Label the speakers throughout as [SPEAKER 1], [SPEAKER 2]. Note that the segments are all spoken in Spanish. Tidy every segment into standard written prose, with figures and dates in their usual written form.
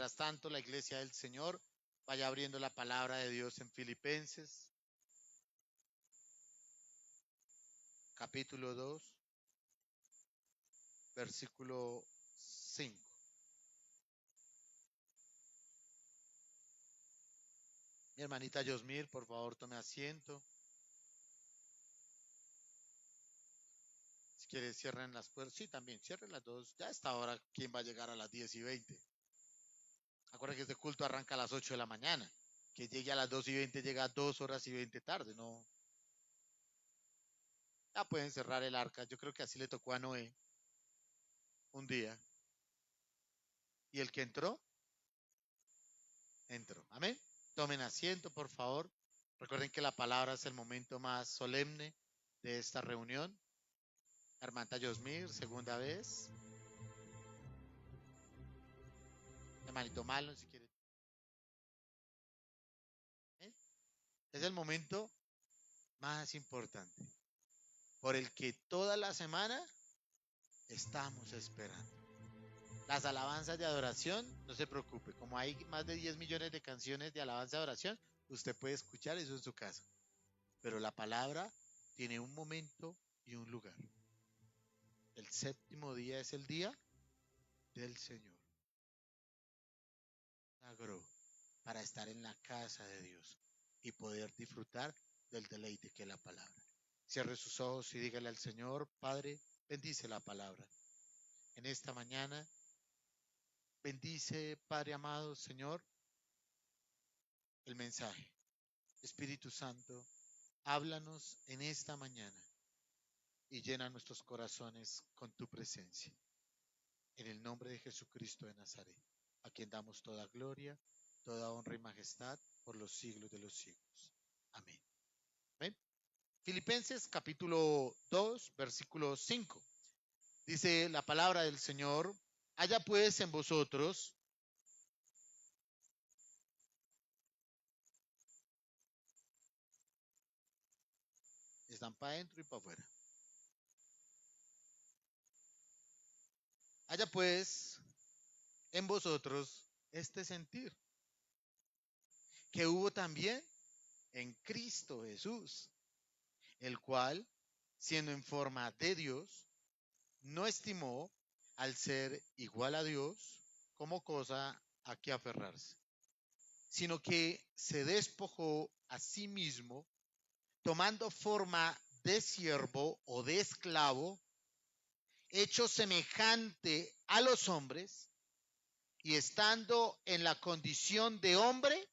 [SPEAKER 1] Mientras tanto, la iglesia del Señor vaya abriendo la palabra de Dios en Filipenses, capítulo 2, versículo 5. Mi hermanita Yosmir, por favor, tome asiento. Si quiere, cierren las puertas. Sí, también, cierren las dos. Ya a esta hora, ¿quién va a llegar a las 10:20? Acuérdense que este culto arranca a las 8 de la mañana. Que llegue a las 2:20 llega a 2:20 tarde, ¿no? Ya pueden cerrar el arca. Yo creo que así le tocó a Noé un día. Y el que entró, entró. Amén. Tomen asiento, por favor. Recuerden que la palabra es el momento más solemne de esta reunión. Hermana Yosmir, segunda vez. Hermanito Malo, si quiere. ¿Eh? Es el momento más importante por el que toda la semana estamos esperando. Las alabanzas de adoración, no se preocupe, como hay más de 10 millones de canciones de alabanza de adoración, usted puede escuchar eso en su casa. Pero la palabra tiene un momento y un lugar. El séptimo día es el día del Señor. Sagró para estar en la casa de Dios y poder disfrutar del deleite que es la palabra. Cierre sus ojos y dígale al Señor, Padre, bendice la palabra. En esta mañana, bendice, Padre amado, Señor, el mensaje. Espíritu Santo, háblanos en esta mañana y llena nuestros corazones con tu presencia. En el nombre de Jesucristo de Nazaret, a quien damos toda gloria, toda honra y majestad por los siglos de los siglos. Amén. Amén. Filipenses capítulo 2, versículo 5. Dice la palabra del Señor, haya pues en vosotros están para adentro y para afuera. Haya pues en vosotros este sentir que hubo también en Cristo Jesús, el cual, siendo en forma de Dios, no estimó al ser igual a Dios como cosa a que aferrarse, sino que se despojó a sí mismo, tomando forma de siervo o de esclavo, hecho semejante a los hombres, y estando en la condición de hombre,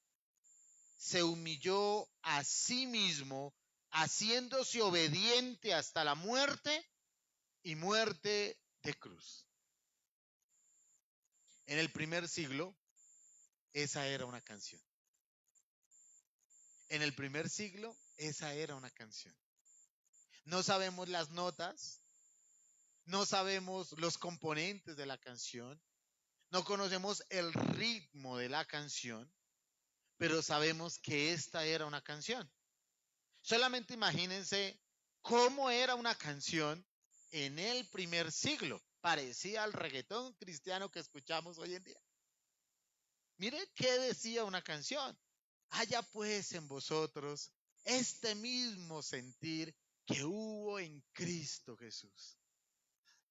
[SPEAKER 1] se humilló a sí mismo, haciéndose obediente hasta la muerte y muerte de cruz. En el primer siglo, esa era una canción. En el primer siglo, esa era una canción. No sabemos las notas, no sabemos los componentes de la canción, no conocemos el ritmo de la canción, pero sabemos que esta era una canción. Solamente imagínense cómo era una canción en el primer siglo. Parecía al reggaetón cristiano que escuchamos hoy en día. Mire qué decía una canción. Haya pues en vosotros este mismo sentir que hubo en Cristo Jesús.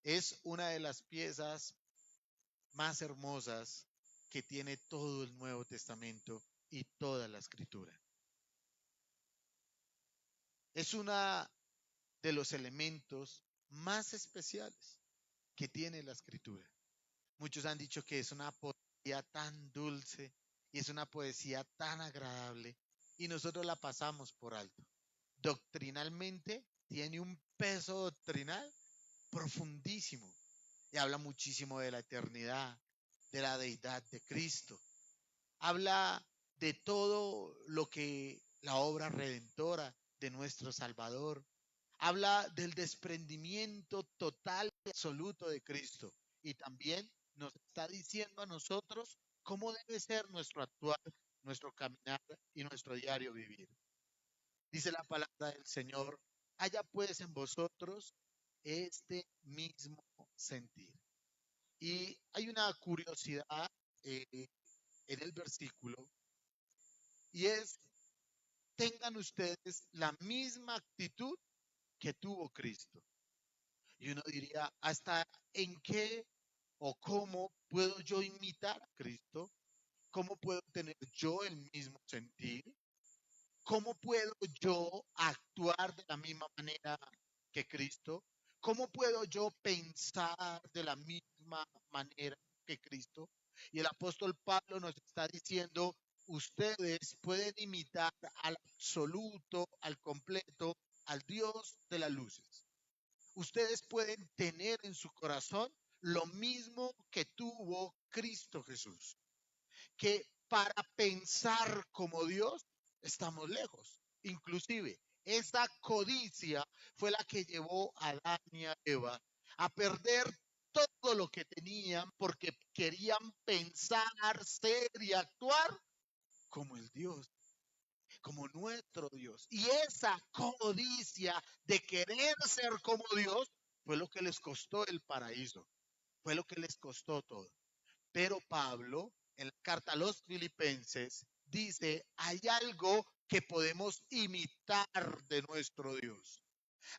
[SPEAKER 1] Es una de las piezas más hermosas que tiene todo el Nuevo Testamento y toda la Escritura. Es una de los elementos más especiales que tiene la Escritura. Muchos han dicho que es una poesía tan dulce y es una poesía tan agradable y nosotros la pasamos por alto. Doctrinalmente tiene un peso doctrinal profundísimo y habla muchísimo de la eternidad, de la deidad de Cristo. Habla de todo lo que la obra redentora de nuestro Salvador. Habla del desprendimiento total y absoluto de Cristo. Y también nos está diciendo a nosotros cómo debe ser nuestro actuar, nuestro caminar y nuestro diario vivir. Dice la palabra del Señor, haya pues en vosotros este mismo sentir. Y hay una curiosidad en el versículo, y es: tengan ustedes la misma actitud que tuvo Cristo. Y uno diría, ¿hasta en qué o cómo puedo yo imitar a Cristo? ¿Cómo puedo tener yo el mismo sentir? ¿Cómo puedo yo actuar de la misma manera que Cristo? ¿Cómo puedo yo pensar de la misma manera que Cristo? Y el apóstol Pablo nos está diciendo, ustedes pueden imitar al absoluto, al completo, al Dios de las luces. Ustedes pueden tener en su corazón lo mismo que tuvo Cristo Jesús, que para pensar como Dios estamos lejos. Inclusive, esa codicia fue la que llevó a Adán y a Eva a perder todo lo que tenían porque querían pensar, ser y actuar como el Dios, como nuestro Dios. Y esa codicia de querer ser como Dios fue lo que les costó el paraíso, fue lo que les costó todo. Pero Pablo, en la carta a los Filipenses, dice, hay algo que podemos imitar de nuestro Dios.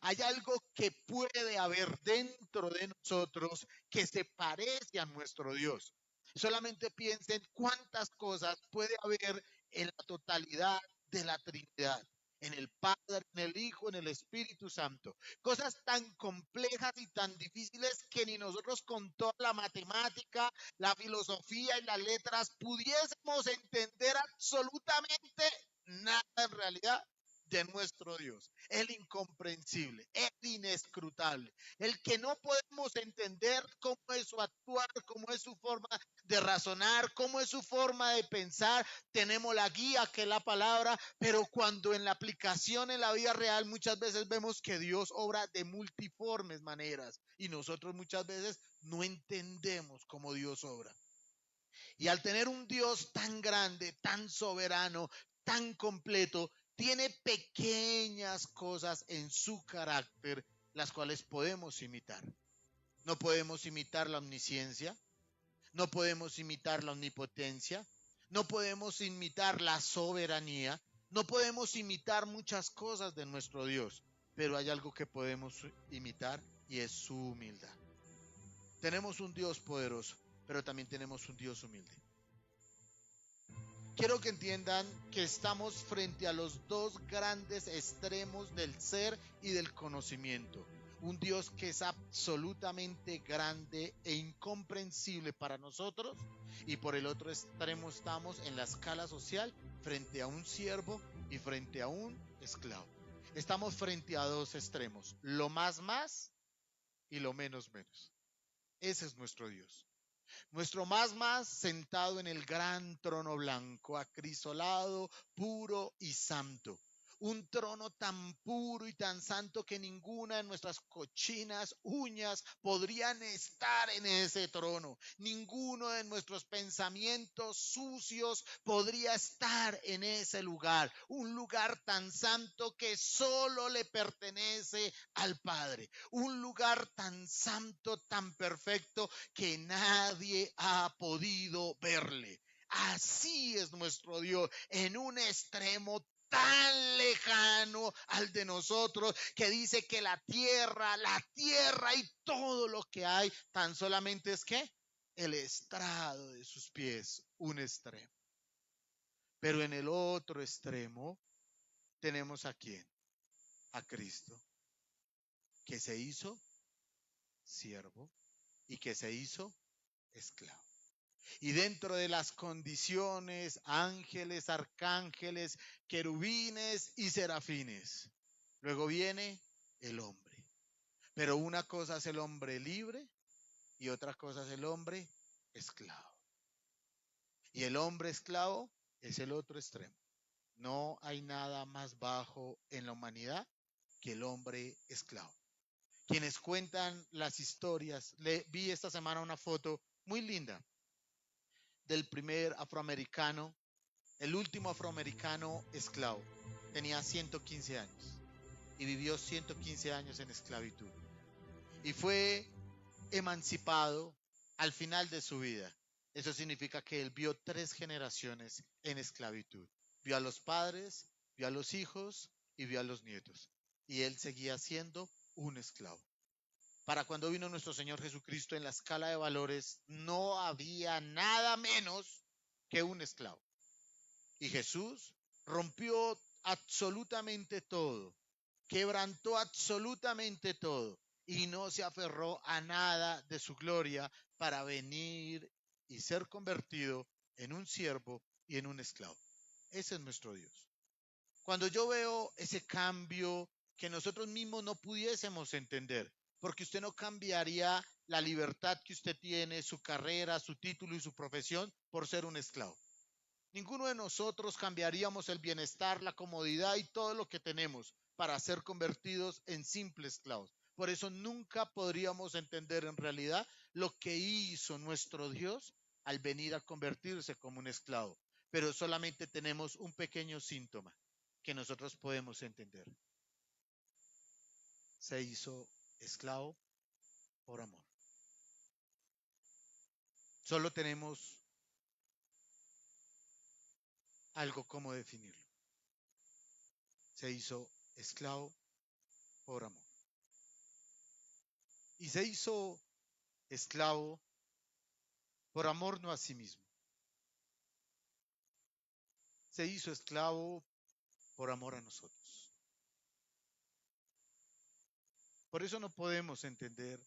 [SPEAKER 1] Hay algo que puede haber dentro de nosotros que se parece a nuestro Dios. Solamente piensen cuántas cosas puede haber en la totalidad de la Trinidad, en el Padre, en el Hijo, en el Espíritu Santo. Cosas tan complejas y tan difíciles que ni nosotros con toda la matemática, la filosofía y las letras pudiésemos entender absolutamente nada en realidad de nuestro Dios, el incomprensible, el inescrutable, el que no podemos entender cómo es su actuar, cómo es su forma de razonar, cómo es su forma de pensar. Tenemos la guía que es la palabra, pero cuando en la aplicación en la vida real muchas veces vemos que Dios obra de multiformes maneras y nosotros muchas veces no entendemos cómo Dios obra. Y al tener un Dios tan grande, tan soberano, tan completo, tiene pequeñas cosas en su carácter, las cuales podemos imitar. No podemos imitar la omnisciencia, no podemos imitar la omnipotencia, no podemos imitar la soberanía, no podemos imitar muchas cosas de nuestro Dios, pero hay algo que podemos imitar y es su humildad. Tenemos un Dios poderoso, pero también tenemos un Dios humilde. Quiero que entiendan que estamos frente a los dos grandes extremos del ser y del conocimiento. Un Dios que es absolutamente grande e incomprensible para nosotros, y por el otro extremo estamos en la escala social frente a un siervo y frente a un esclavo. Estamos frente a dos extremos, lo más y lo menos menos. Ese es nuestro Dios. Nuestro más sentado en el gran trono blanco, acrisolado, puro y santo. Un trono tan puro y tan santo que ninguna de nuestras cochinas uñas podrían estar en ese trono. Ninguno de nuestros pensamientos sucios podría estar en ese lugar. Un lugar tan santo que solo le pertenece al Padre. Un lugar tan santo, tan perfecto que nadie ha podido verle. Así es nuestro Dios, en un extremo tan lejano al de nosotros, que dice que la tierra y todo lo que hay, tan solamente es que el estrado de sus pies, un extremo. Pero en el otro extremo tenemos a quién, a Cristo, que se hizo siervo y que se hizo esclavo. Y dentro de las condiciones, ángeles, arcángeles, querubines y serafines, luego viene el hombre. Pero una cosa es el hombre libre y otra cosa es el hombre esclavo. Y el hombre esclavo es el otro extremo. No hay nada más bajo en la humanidad que el hombre esclavo. Quienes cuentan las historias, vi esta semana una foto muy linda del primer afroamericano, el último afroamericano esclavo. Tenía 115 años y vivió 115 años en esclavitud. Y fue emancipado al final de su vida. Eso significa que él vio 3 generaciones en esclavitud. Vio a los padres, vio a los hijos y vio a los nietos. Y él seguía siendo un esclavo. Para cuando vino nuestro Señor Jesucristo, en la escala de valores no había nada menos que un esclavo. Y Jesús rompió absolutamente todo, quebrantó absolutamente todo y no se aferró a nada de su gloria para venir y ser convertido en un siervo y en un esclavo. Ese es nuestro Dios. Cuando yo veo ese cambio que nosotros mismos no pudiésemos entender, porque usted no cambiaría la libertad que usted tiene, su carrera, su título y su profesión por ser un esclavo. Ninguno de nosotros cambiaríamos el bienestar, la comodidad y todo lo que tenemos para ser convertidos en simples esclavos. Por eso nunca podríamos entender en realidad lo que hizo nuestro Dios al venir a convertirse como un esclavo. Pero solamente tenemos un pequeño síntoma que nosotros podemos entender. Se hizo esclavo por amor. Solo tenemos algo como definirlo. Se hizo esclavo por amor. Y se hizo esclavo por amor no a sí mismo. Se hizo esclavo por amor a nosotros. Por eso no podemos entender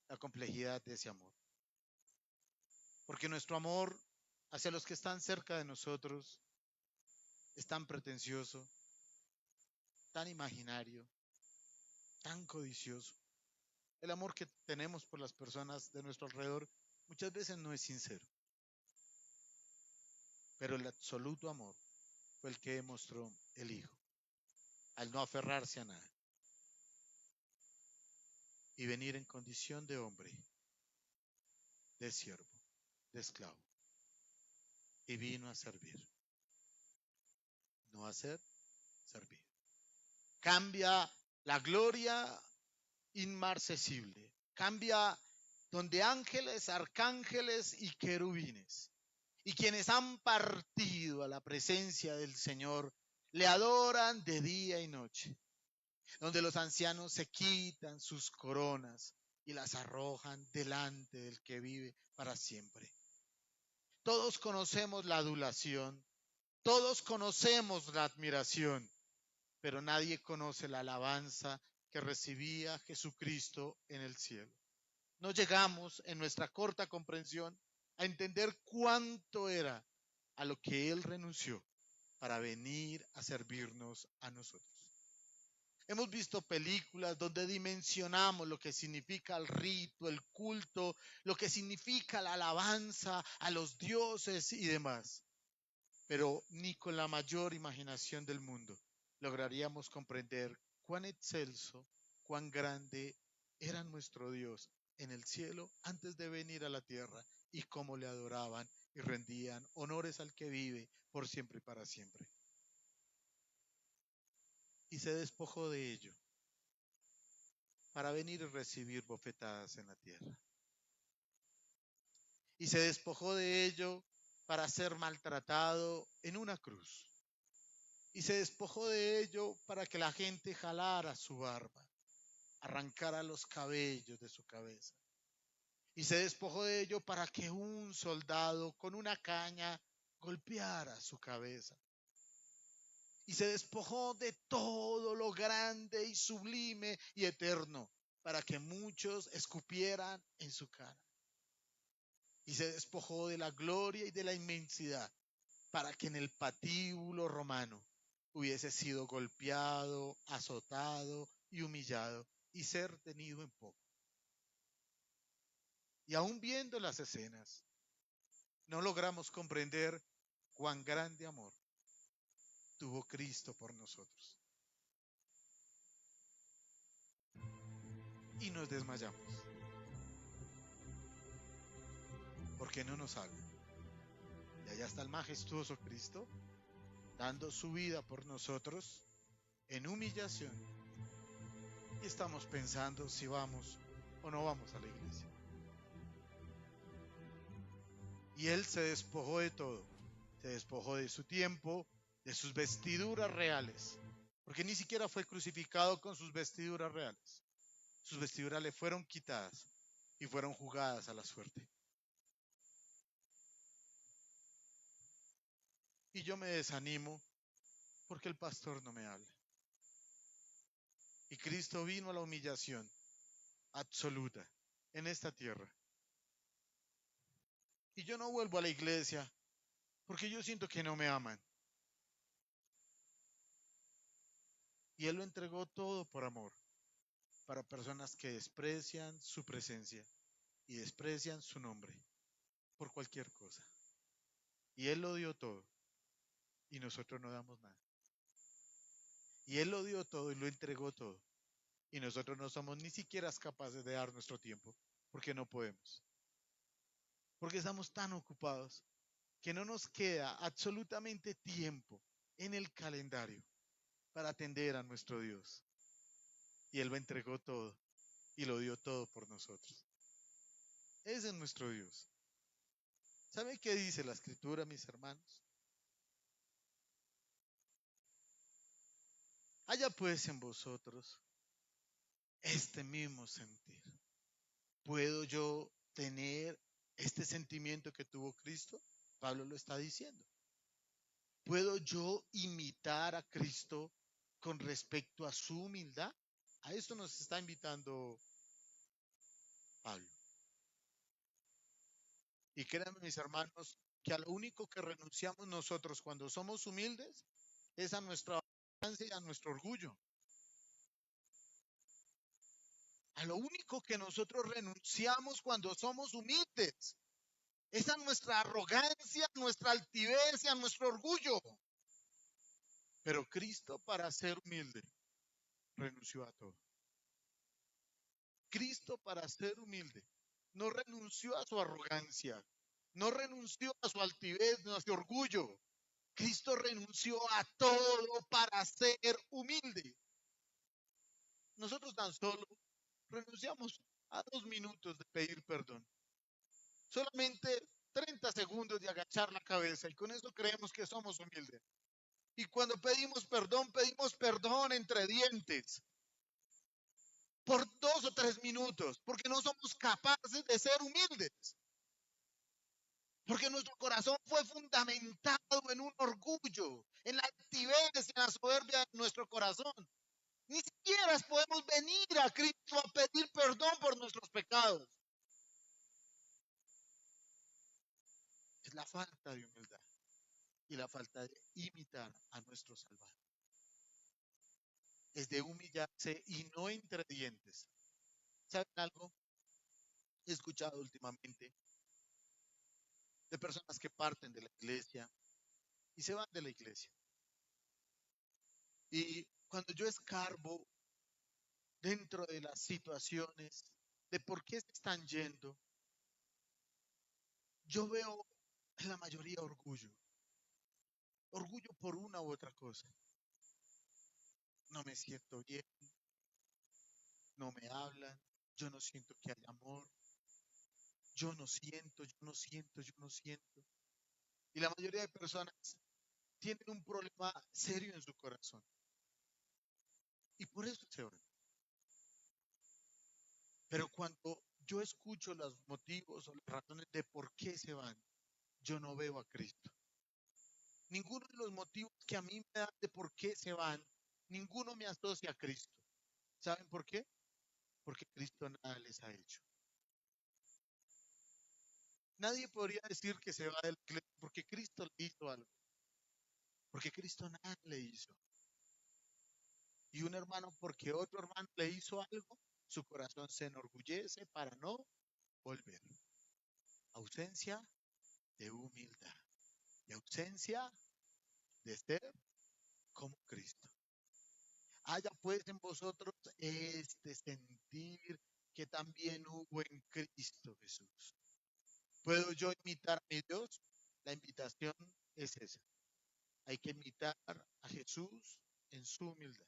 [SPEAKER 1] la complejidad de ese amor. Porque nuestro amor hacia los que están cerca de nosotros es tan pretencioso, tan imaginario, tan codicioso. El amor que tenemos por las personas de nuestro alrededor muchas veces no es sincero. Pero el absoluto amor fue el que demostró el Hijo, al no aferrarse a nada y venir en condición de hombre, de siervo, de esclavo. Y vino a servir, no a ser, servir. Cambia la gloria inmarcesible, cambia donde ángeles, arcángeles y querubines, y quienes han partido a la presencia del Señor, le adoran de día y noche, donde los ancianos se quitan sus coronas y las arrojan delante del que vive para siempre. Todos conocemos la adulación, todos conocemos la admiración, pero nadie conoce la alabanza que recibía Jesucristo en el cielo. No llegamos en nuestra corta comprensión a entender cuánto era a lo que Él renunció para venir a servirnos a nosotros. Hemos visto películas donde dimensionamos lo que significa el rito, el culto, lo que significa la alabanza a los dioses y demás. Pero ni con la mayor imaginación del mundo lograríamos comprender cuán excelso, cuán grande era nuestro Dios en el cielo antes de venir a la tierra y cómo le adoraban y rendían honores al que vive por siempre y para siempre. Y se despojó de ello para venir y recibir bofetadas en la tierra. Y se despojó de ello para ser maltratado en una cruz. Y se despojó de ello para que la gente jalara su barba, arrancara los cabellos de su cabeza. Y se despojó de ello para que un soldado con una caña golpeara su cabeza. Y se despojó de todo lo grande y sublime y eterno para que muchos escupieran en su cara. Y se despojó de la gloria y de la inmensidad para que en el patíbulo romano hubiese sido golpeado, azotado y humillado y ser tenido en poco. Y aún viendo las escenas, no logramos comprender cuán grande amor tuvo Cristo por nosotros. Y nos desmayamos. Porque no nos habla. Y allá está el majestuoso Cristo, dando su vida por nosotros en humillación. Y estamos pensando si vamos o no vamos a la iglesia. Y él se despojó de todo. Se despojó de su tiempo, de sus vestiduras reales. Porque ni siquiera fue crucificado con sus vestiduras reales. Sus vestiduras le fueron quitadas y fueron jugadas a la suerte. Y yo me desanimo porque el pastor no me habla. Y Cristo vino a la humillación absoluta en esta tierra. Y yo no vuelvo a la iglesia porque yo siento que no me aman. Y Él lo entregó todo por amor, para personas que desprecian su presencia y desprecian su nombre por cualquier cosa. Y Él lo dio todo y nosotros no damos nada. Y Él lo dio todo y lo entregó todo. Y nosotros no somos ni siquiera capaces de dar nuestro tiempo porque no podemos. Porque estamos tan ocupados que no nos queda absolutamente tiempo en el calendario para atender a nuestro Dios. Y Él lo entregó todo y lo dio todo por nosotros. Ese es nuestro Dios. ¿Sabe qué dice la escritura, mis hermanos? Haya pues en vosotros este mismo sentir. ¿Puedo yo tener este sentimiento que tuvo Cristo? Pablo lo está diciendo. ¿Puedo yo imitar a Cristo con respecto a su humildad? A esto nos está invitando Pablo. Y créanme, mis hermanos, que a lo único que renunciamos nosotros cuando somos humildes es a nuestra arrogancia y a nuestro orgullo. A lo único que nosotros renunciamos cuando somos humildes es a nuestra arrogancia, nuestra altivez y a nuestro orgullo. Pero Cristo, para ser humilde, renunció a todo. Cristo, para ser humilde, no renunció a su arrogancia, no renunció a su altivez, no a su orgullo. Cristo renunció a todo para ser humilde. Nosotros tan solo renunciamos a 2 minutos de pedir perdón. Solamente 30 segundos de agachar la cabeza y con eso creemos que somos humildes. Y cuando pedimos perdón entre dientes por 2 o 3 minutos, porque no somos capaces de ser humildes. Porque nuestro corazón fue fundamentado en un orgullo, en la altivez, en la soberbia de nuestro corazón. Ni siquiera podemos venir a Cristo a pedir perdón por nuestros pecados. Es la falta de humildad y la falta de imitar a nuestro Salvador. Es de humillarse y no entre dientes. ¿Saben algo? He escuchado últimamente de personas que parten de la iglesia y se van de la iglesia. Y cuando yo escarbo dentro de las situaciones de por qué se están yendo, yo veo en la mayoría orgullo. Orgullo por una u otra cosa. No me siento bien, no me hablan, yo no siento que hay amor, yo no siento, yo no siento, yo no siento. Y la mayoría de personas tienen un problema serio en su corazón. Y por eso se van. Pero cuando yo escucho los motivos o las razones de por qué se van, yo no veo a Cristo. Ninguno de los motivos que a mí me dan de por qué se van, ninguno me asocia a Cristo. ¿Saben por qué? Porque Cristo nada les ha hecho. Nadie podría decir que se va de la iglesia porque Cristo le hizo algo. Porque Cristo nada le hizo. Y un hermano, porque otro hermano le hizo algo, su corazón se enorgullece para no volver. Ausencia de humildad y ausencia de ser como Cristo. Haya pues en vosotros este sentir que también hubo en Cristo Jesús. ¿Puedo yo imitar a mi Dios? La invitación es esa. Hay que imitar a Jesús en su humildad.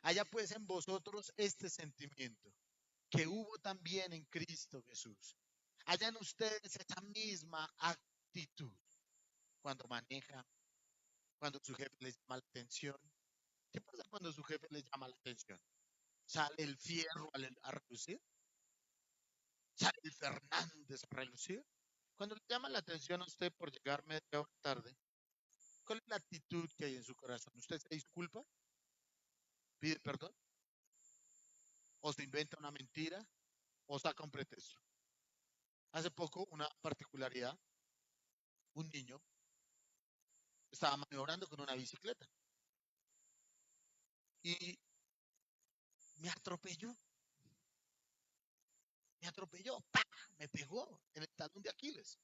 [SPEAKER 1] Haya pues en vosotros este sentimiento que hubo también en Cristo Jesús. hayan ustedes esa misma actitud cuando manejan, cuando su jefe les llama la atención. ¿Qué pasa cuando su jefe les llama la atención? ¿Sale el fierro a relucir? ¿Sale el Fernández a relucir? Cuando le llama la atención a usted por llegar media hora tarde, ¿cuál es la actitud que hay en su corazón? ¿Usted se disculpa? ¿Pide perdón? ¿O se inventa una mentira? ¿O saca un pretexto? Hace poco, una particularidad, un niño estaba maniobrando con una bicicleta y me atropelló, ¡pah! Me pegó en el talón de Aquiles.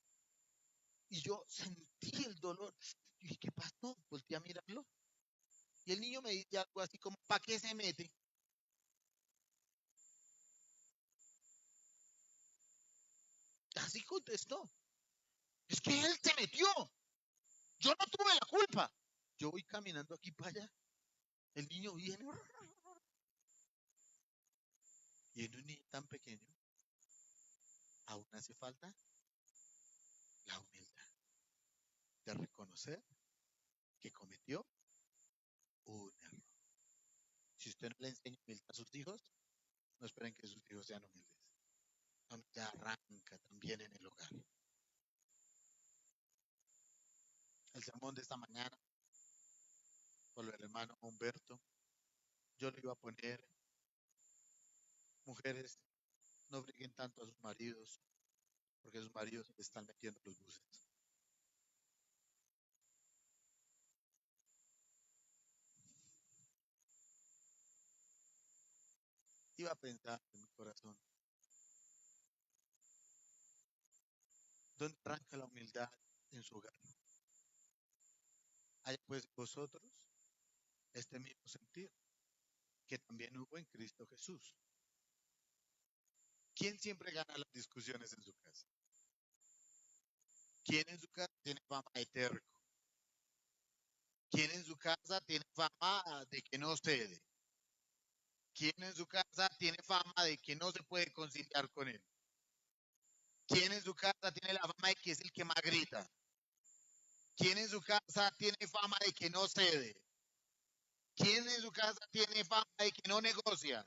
[SPEAKER 1] Y yo sentí el dolor. Y dije, ¿qué pasó? Volteé a mirarlo. Y el niño me dice algo así como, ¿para qué se mete? Así contestó. Es que él se metió. Yo no tuve la culpa. Yo voy caminando aquí para allá. El niño viene. Y en un niño tan pequeño, aún hace falta la humildad de reconocer que cometió un error. Si usted no le enseña humildad a sus hijos, no esperen que sus hijos sean humildes. La humildad arranca también en el hogar. El sermón de esta mañana, por el hermano Humberto, yo le iba a poner, mujeres, no obliguen tanto a sus maridos, porque sus maridos le están metiendo los buses. Iba a pensar en mi corazón, ¿dónde arranca la humildad en su hogar? Hay pues vosotros este mismo sentir que también hubo en Cristo Jesús. ¿Quién siempre gana las discusiones en su casa? ¿Quién en su casa tiene fama de terco? ¿Quién en su casa tiene fama de que no cede? ¿Quién en su casa tiene fama de que no se puede conciliar con él? ¿Quién en su casa tiene la fama de que es el que más grita? ¿Quién en su casa tiene fama de que no cede? ¿Quién en su casa tiene fama de que no negocia?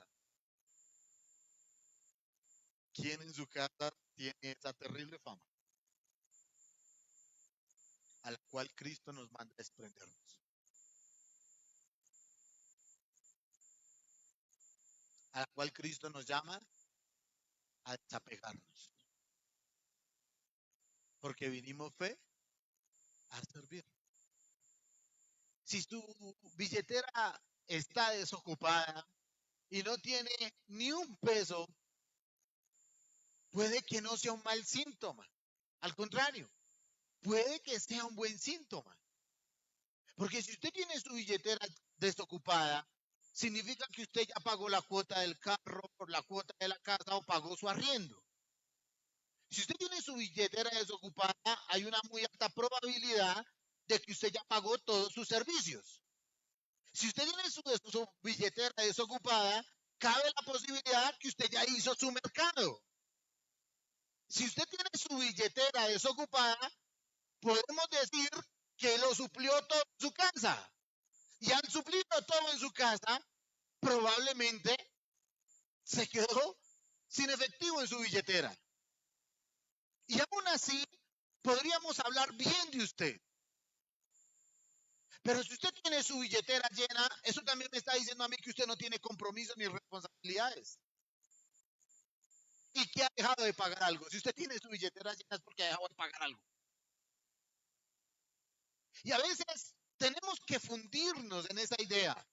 [SPEAKER 1] ¿Quién en su casa tiene esa terrible fama a la cual Cristo nos manda a desprendernos? A la cual Cristo nos llama a desapegarnos. Porque vinimos fe a servir. Si tu billetera está desocupada y no tiene ni un peso, puede que no sea un mal síntoma. Al contrario, puede que sea un buen síntoma. Porque si usted tiene su billetera desocupada, significa que usted ya pagó la cuota del carro, la cuota de la casa o pagó su arriendo. Si usted tiene su billetera desocupada, hay una muy alta probabilidad de que usted ya pagó todos sus servicios. Si usted tiene su billetera desocupada, cabe la posibilidad que usted ya hizo su mercado. Si usted tiene su billetera desocupada, podemos decir que lo suplió todo en su casa. Y al suplirlo todo en su casa, probablemente se quedó sin efectivo en su billetera. Y aún así, podríamos hablar bien de usted. Pero si usted tiene su billetera llena, eso también me está diciendo a mí que usted no tiene compromisos ni responsabilidades. Y que ha dejado de pagar algo. Si usted tiene su billetera llena es porque ha dejado de pagar algo. Y a veces tenemos que fundirnos en esa idea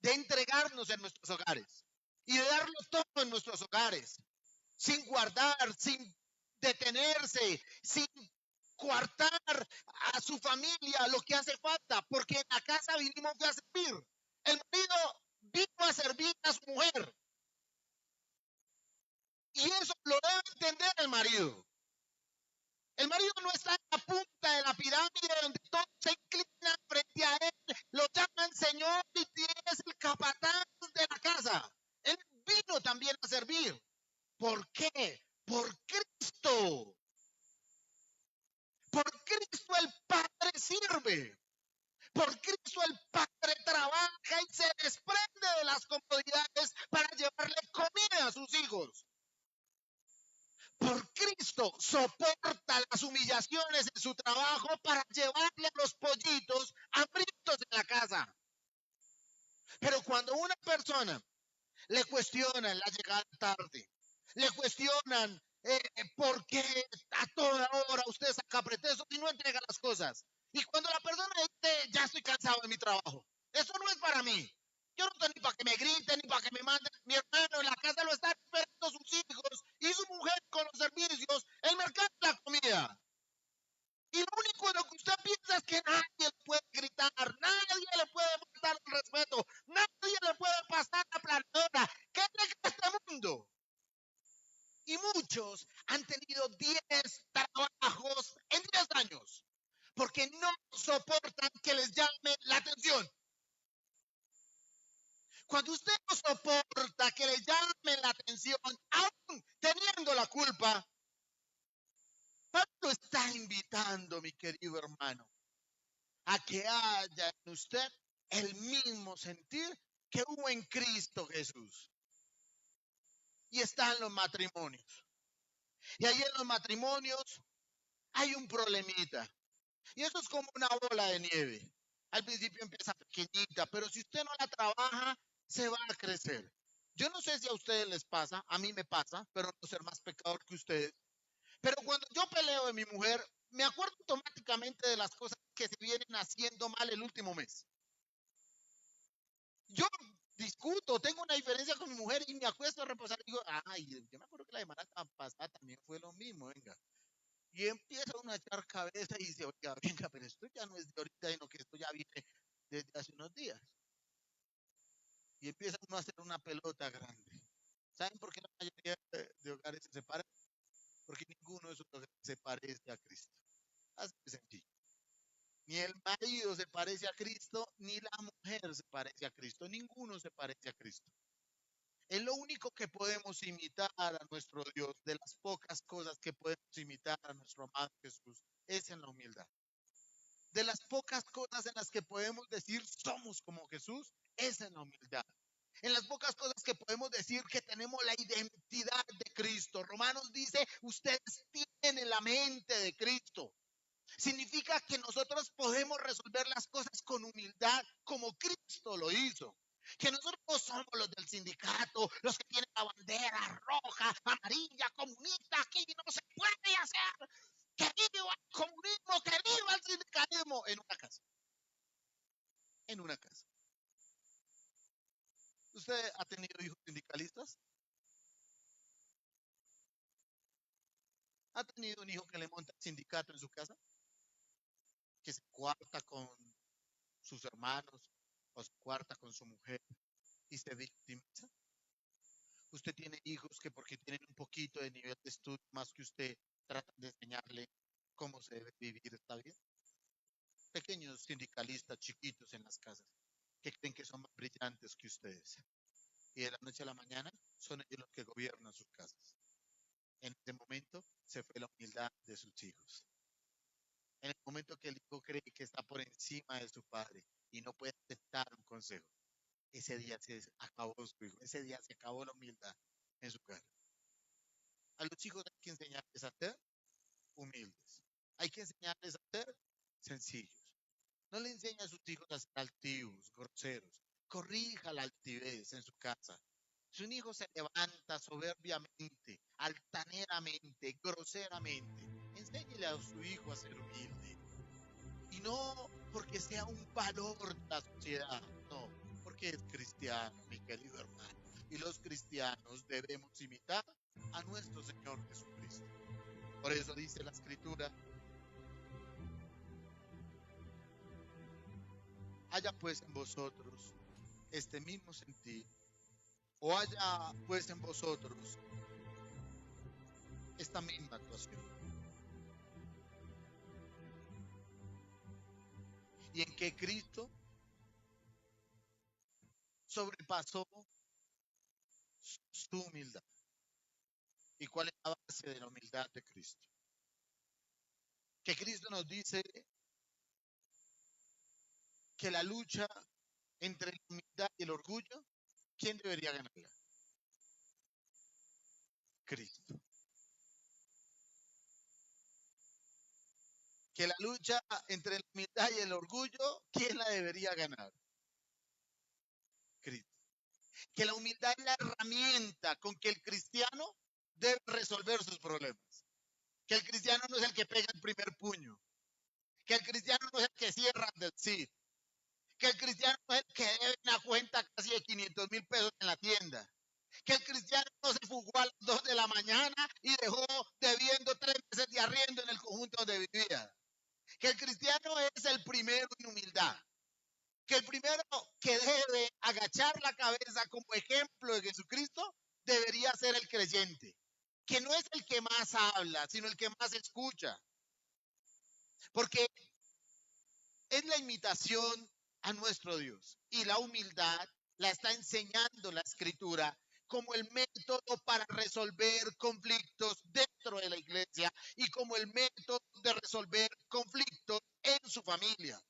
[SPEAKER 1] de entregarnos en nuestros hogares y de darlo todo en nuestros hogares, sin guardar, sin detenerse, sin coartar a su familia lo que hace falta, porque en la casa vinimos a servir. El marido vino a servir a su mujer. Y eso lo debe entender el marido. El marido no está en la punta de la pirámide donde todos se inclinan frente a él, lo llaman Señor y es el capataz de la casa. Él vino también a servir. ¿Por qué? Por Cristo. sirve. Por Cristo el Padre trabaja y se desprende de las comodidades para llevarle comida a sus hijos. Por Cristo soporta las humillaciones en su trabajo para llevarle a los pollitos hambrientos en la casa. Pero cuando una persona le cuestionan la llegada tarde, le cuestionan por qué a toda hora usted saca pretextos y no entrega las cosas. Y cuando la persona dice, ya estoy cansado de mi trabajo, eso no es para mí. Yo no estoy ni para que me griten, ni para que me manden. Mi hermano en la casa lo están esperando sus hijos y su mujer con los servicios, el mercado y la comida. Y lo único en lo que usted piensa es que nadie le puede gritar, nadie le puede faltar el respeto, nadie le puede pasar la planadora. ¿Qué es este mundo? Y muchos han tenido 10 trabajos en 10 años porque no soportan que les llame la atención. Cuando usted no soporta que le llamen la atención, aún teniendo la culpa, Pablo está invitando, mi querido hermano, a que haya en usted el mismo sentir que hubo en Cristo Jesús. Y están los matrimonios. Y ahí en los matrimonios hay un problemita. Y eso es como una bola de nieve. Al principio empieza pequeñita, pero si usted no la trabaja, se va a crecer. Yo no sé si a ustedes les pasa, a mí me pasa, pero no ser más pecador que ustedes. Pero cuando yo peleo de mi mujer, me acuerdo automáticamente de las cosas que se vienen haciendo mal el último mes. Yo discuto, tengo una diferencia con mi mujer y me acuesto a reposar y digo, ay, yo me acuerdo que la semana pasada también fue lo mismo, venga. Y empieza uno a echar cabeza y dice, oiga, venga, pero esto ya no es de ahorita, sino que esto ya viene desde hace unos días. Y empieza uno a hacer una pelota grande. ¿Saben por qué la mayoría de hogares se separan? Porque ninguno de esos hogares se parece a Cristo. Así de sencillo. Ni el marido se parece a Cristo, ni la mujer se parece a Cristo. Ninguno se parece a Cristo. Es lo único que podemos imitar a nuestro Dios, de las pocas cosas que podemos imitar a nuestro amado Jesús, es en la humildad. De las pocas cosas en las que podemos decir somos como Jesús, es en la humildad. En las pocas cosas que podemos decir que tenemos la identidad de Cristo. Romanos dice, ustedes tienen la mente de Cristo. Significa que nosotros podemos resolver las cosas con humildad como Cristo lo hizo. Que nosotros no somos los del sindicato, los que tienen la bandera roja, amarilla, comunista, aquí no se puede hacer. Que viva el comunismo, que viva el sindicalismo en una casa. En una casa. ¿Usted ha tenido hijos sindicalistas? ¿Ha tenido un hijo que le monta el sindicato en su casa? Que se cuarta con sus hermanos o se cuarta con su mujer y se victimiza. Usted tiene hijos que porque tienen un poquito de nivel de estudio más que usted, tratan de enseñarle cómo se debe vivir esta vida. Pequeños sindicalistas chiquitos en las casas que creen que son más brillantes que ustedes. Y de la noche a la mañana son ellos los que gobiernan sus casas. En ese momento se fue la humildad de sus hijos. En el momento que el hijo cree que está por encima de su padre y no puede aceptar un consejo, ese día se acabó su hijo, ese día se acabó la humildad en su casa. A los hijos hay que enseñarles a ser humildes. Hay que enseñarles a ser sencillos. No le enseña a sus hijos a ser altivos, groseros. Corrija la altivez en su casa. Si un hijo se levanta soberbiamente, altaneramente, groseramente, enséñele a su hijo a ser humilde. Y no porque sea un valor de la sociedad, no, porque es cristiano, mi querido hermano. Y los cristianos debemos imitar a nuestro Señor Jesucristo. Por eso dice la Escritura, haya pues en vosotros este mismo sentir, o haya pues en vosotros esta misma actuación. Y en que Cristo sobrepasó su humildad. ¿Y cuál es la base de la humildad de Cristo? Que Cristo nos dice, que la lucha entre la humildad y el orgullo, ¿quién debería ganarla? Cristo. Que la lucha entre la humildad y el orgullo, ¿quién la debería ganar? Cristo. Que la humildad es la herramienta con que el cristiano debe resolver sus problemas. Que el cristiano no es el que pega el primer puño. Que el cristiano no es el que cierra el decir. Que el cristiano no es el que debe una cuenta casi de 500,000 pesos en la tienda. Que el cristiano no se fugó a las 2 de la mañana y dejó debiendo 3 meses de arriendo en el conjunto donde vivía. Que el cristiano es el primero en humildad. Que el primero que debe agachar la cabeza como ejemplo de Jesucristo debería ser el creyente. Que no es el que más habla, sino el que más escucha. Porque es la imitación a nuestro Dios. Y la humildad la está enseñando la Escritura como el método para resolver conflictos dentro de la iglesia y como el método de resolver conflictos en su familia.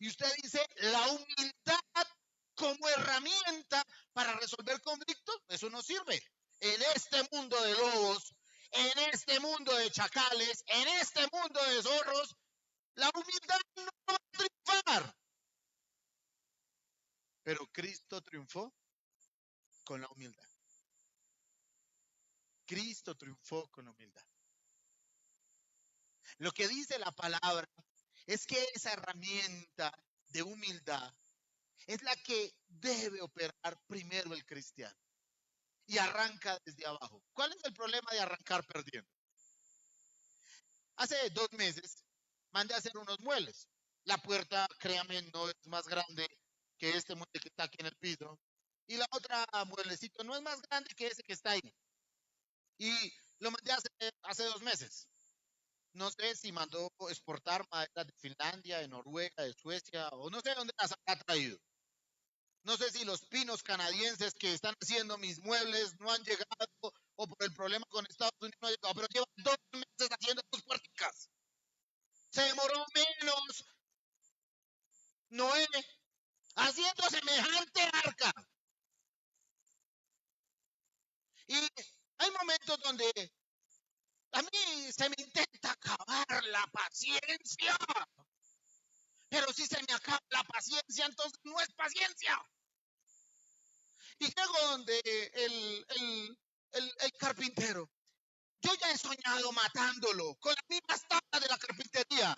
[SPEAKER 1] Y usted dice, la humildad como herramienta para resolver conflictos, eso no sirve. En este mundo de lobos, en este mundo de chacales, en este mundo de zorros, la humildad no va a triunfar. Pero Cristo triunfó con la humildad. Cristo triunfó con la humildad. Lo que dice la palabra es que esa herramienta de humildad es la que debe operar primero el cristiano. Y arranca desde abajo. ¿Cuál es el problema de arrancar perdiendo? Hace 2 meses mandé a hacer unos muebles. La puerta, créame, no es más grande que este mueble que está aquí en el piso. Y la otra mueblecito no es más grande que ese que está ahí. Y lo mandé hace 2 meses. No sé si mandó exportar maderas de Finlandia, de Noruega, de Suecia, o no sé dónde las ha traído. No sé si los pinos canadienses que están haciendo mis muebles no han llegado o por el problema con Estados Unidos no han llegado, pero llevan 2 meses haciendo sus puerticas. Se demoró menos Noé haciendo semejante arca. Y hay momentos donde a mí se me intenta acabar la paciencia. Pero si se me acaba la paciencia, entonces no es paciencia. Y llego donde el carpintero. Yo ya he soñado matándolo con las mismas tablas de la carpintería.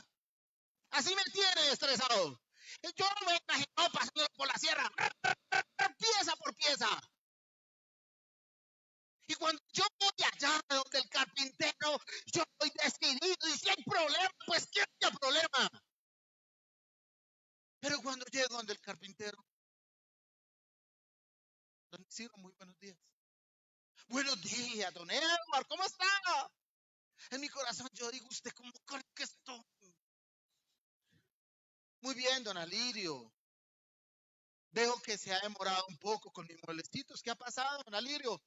[SPEAKER 1] Así me tiene estresado. Yo no me he imaginado pasando por la sierra, pieza por pieza. Y cuando yo voy allá donde el carpintero, yo estoy decidido. Y si hay problema, pues que haya problema. Pero cuando llego donde el carpintero, don Isidro, muy buenos días. Buenos días, don Edward, ¿cómo está? En mi corazón yo digo, ¿usted cómo cree que estoy? Muy bien, don Alirio. Veo que se ha demorado un poco con mis mueblecitos. ¿Qué ha pasado, don Alirio?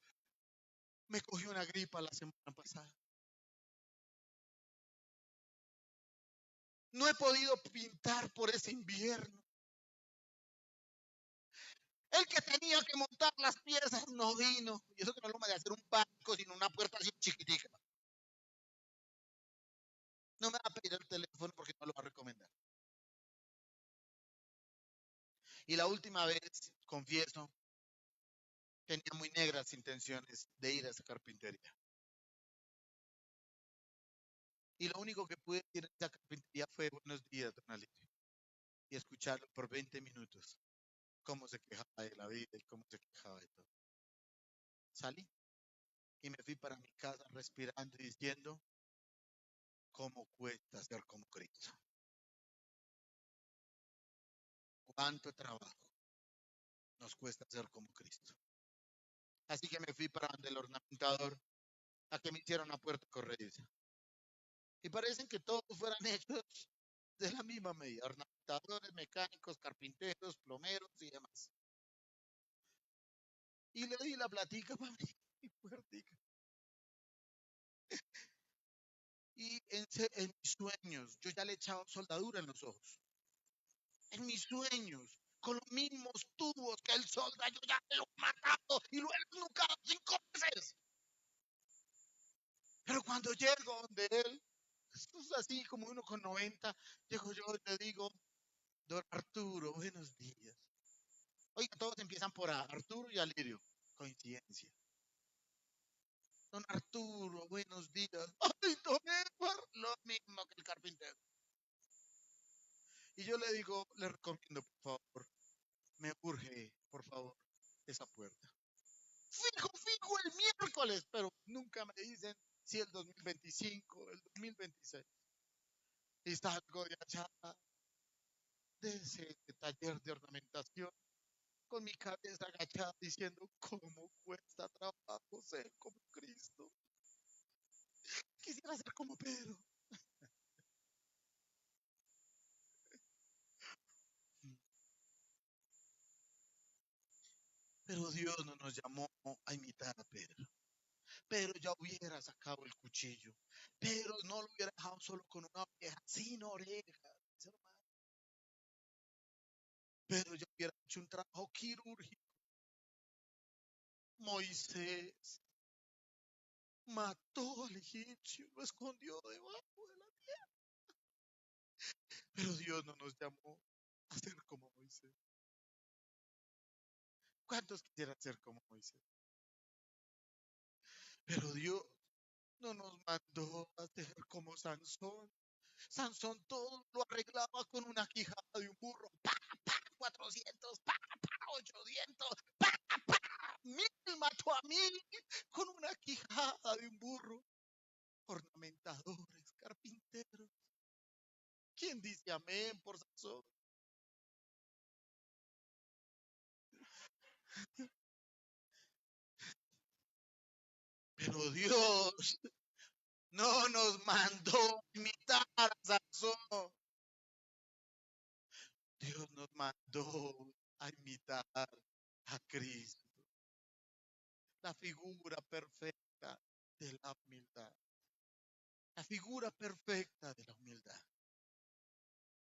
[SPEAKER 1] Me cogió una gripa la semana pasada. No he podido pintar por ese invierno. El que tenía que montar las piezas no vino. Y eso que no lo de hacer un banco, sino una puerta así chiquitica. No me va a pedir el teléfono porque no lo va a recomendar. Y la última vez, confieso, tenía muy negras intenciones de ir a esa carpintería. Y lo único que pude decir en esa carpintería fue buenos días, don Alirio. Y escucharlo por 20 minutos. Cómo se quejaba de la vida y cómo se quejaba de todo. Salí y me fui para mi casa respirando y diciendo, ¿cómo cuesta ser como Cristo? ¿Cuánto trabajo nos cuesta ser como Cristo? Así que me fui para donde el ornamentador a que me hiciera una puerta corrediza. Y parecen que todos fueran hechos de la misma medida. Ornamentadores, mecánicos, carpinteros, plomeros y demás. Y le di la platica para mi puertica. Y en mis sueños, yo ya le he echado soldadura en los ojos. en mis sueños, con los mismos tubos que el soldado ya me lo ha matado y lo he nucado 5 veces. Pero cuando llego donde él, es así como 1,90, llego yo y le digo, don Arturo, buenos días. Oiga, todos empiezan por A, Arturo y Alirio. Coincidencia. Don Arturo, buenos días. Ay, don Edward, lo mismo que el carpintero. Y yo le digo, le recomiendo, por favor, me urge, por favor, esa puerta. Fijo el miércoles, pero nunca me dicen si el 2025, el 2026. Y salgo de allá, de ese taller de ornamentación, con mi cabeza agachada diciendo, ¿cómo cuesta trabajo ser como Cristo? Quisiera ser como Pedro. Pero Dios no nos llamó a imitar a Pedro. Pedro ya hubiera sacado el cuchillo. Pedro no lo hubiera dejado solo con una oreja, sin oreja. Pedro ya hubiera hecho un trabajo quirúrgico. Moisés mató al egipcio, lo escondió debajo de la tierra. Pero Dios no nos llamó a ser como Moisés. ¿Cuántos quisieran ser como Moisés? Pero Dios no nos mandó a ser como Sansón. Sansón todo lo arreglaba con una quijada de un burro. ¡Pa, pa! 400, ¡pa, pa! 800, ¡pa, pa! 1000 mató a 1000 con una quijada de un burro. Ornamentadores, carpinteros. ¿Quién dice amén por Sansón? Pero Dios no nos mandó a imitar a Sansón. Dios nos mandó a imitar a Cristo, la figura perfecta de la humildad. La figura perfecta de la humildad.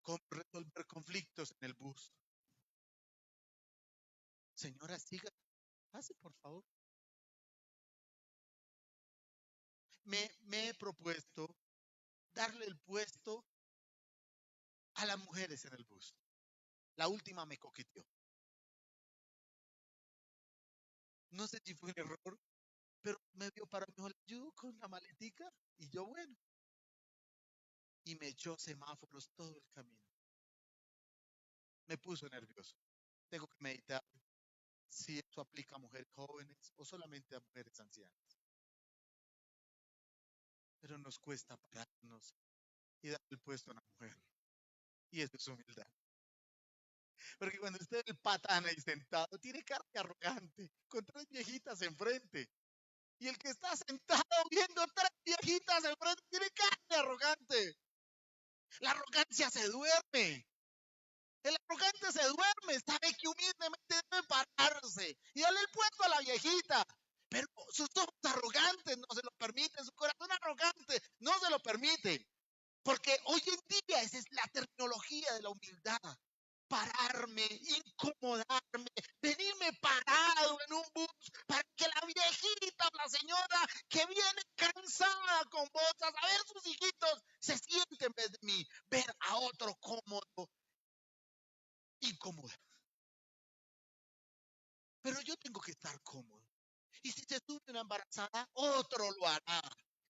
[SPEAKER 1] Cómo resolver conflictos en el bus. Señora, siga, pase por favor. Me he propuesto darle el puesto a las mujeres en el bus. La última me coqueteó. No sé si fue un error, pero me dio para mejor ayudo con la maletica y yo bueno. Y me echó semáforos todo el camino. Me puso nervioso. Tengo que meditar si eso aplica a mujeres jóvenes o solamente a mujeres ancianas. Pero nos cuesta pararnos y dar el puesto a una mujer. Y eso es humildad. Porque cuando usted el patán ahí sentado, tiene cara de arrogante, con 3 viejitas enfrente. Y el que está sentado viendo 3 viejitas enfrente, tiene cara de arrogante. La arrogancia se duerme. El arrogante se duerme, sabe que humildemente debe pararse y darle el puesto a la viejita. Pero sus ojos arrogantes no se lo permiten, su corazón arrogante no se lo permite. Porque hoy en día esa es la terminología de la humildad. Pararme, incomodarme, venirme parado en un bus para que la viejita o la señora que viene cansada con botas a ver sus hijitos se siente en vez de mí, ver a otro cómodo, incómoda. Pero yo tengo que estar cómodo. Y si se sube una embarazada, otro lo hará.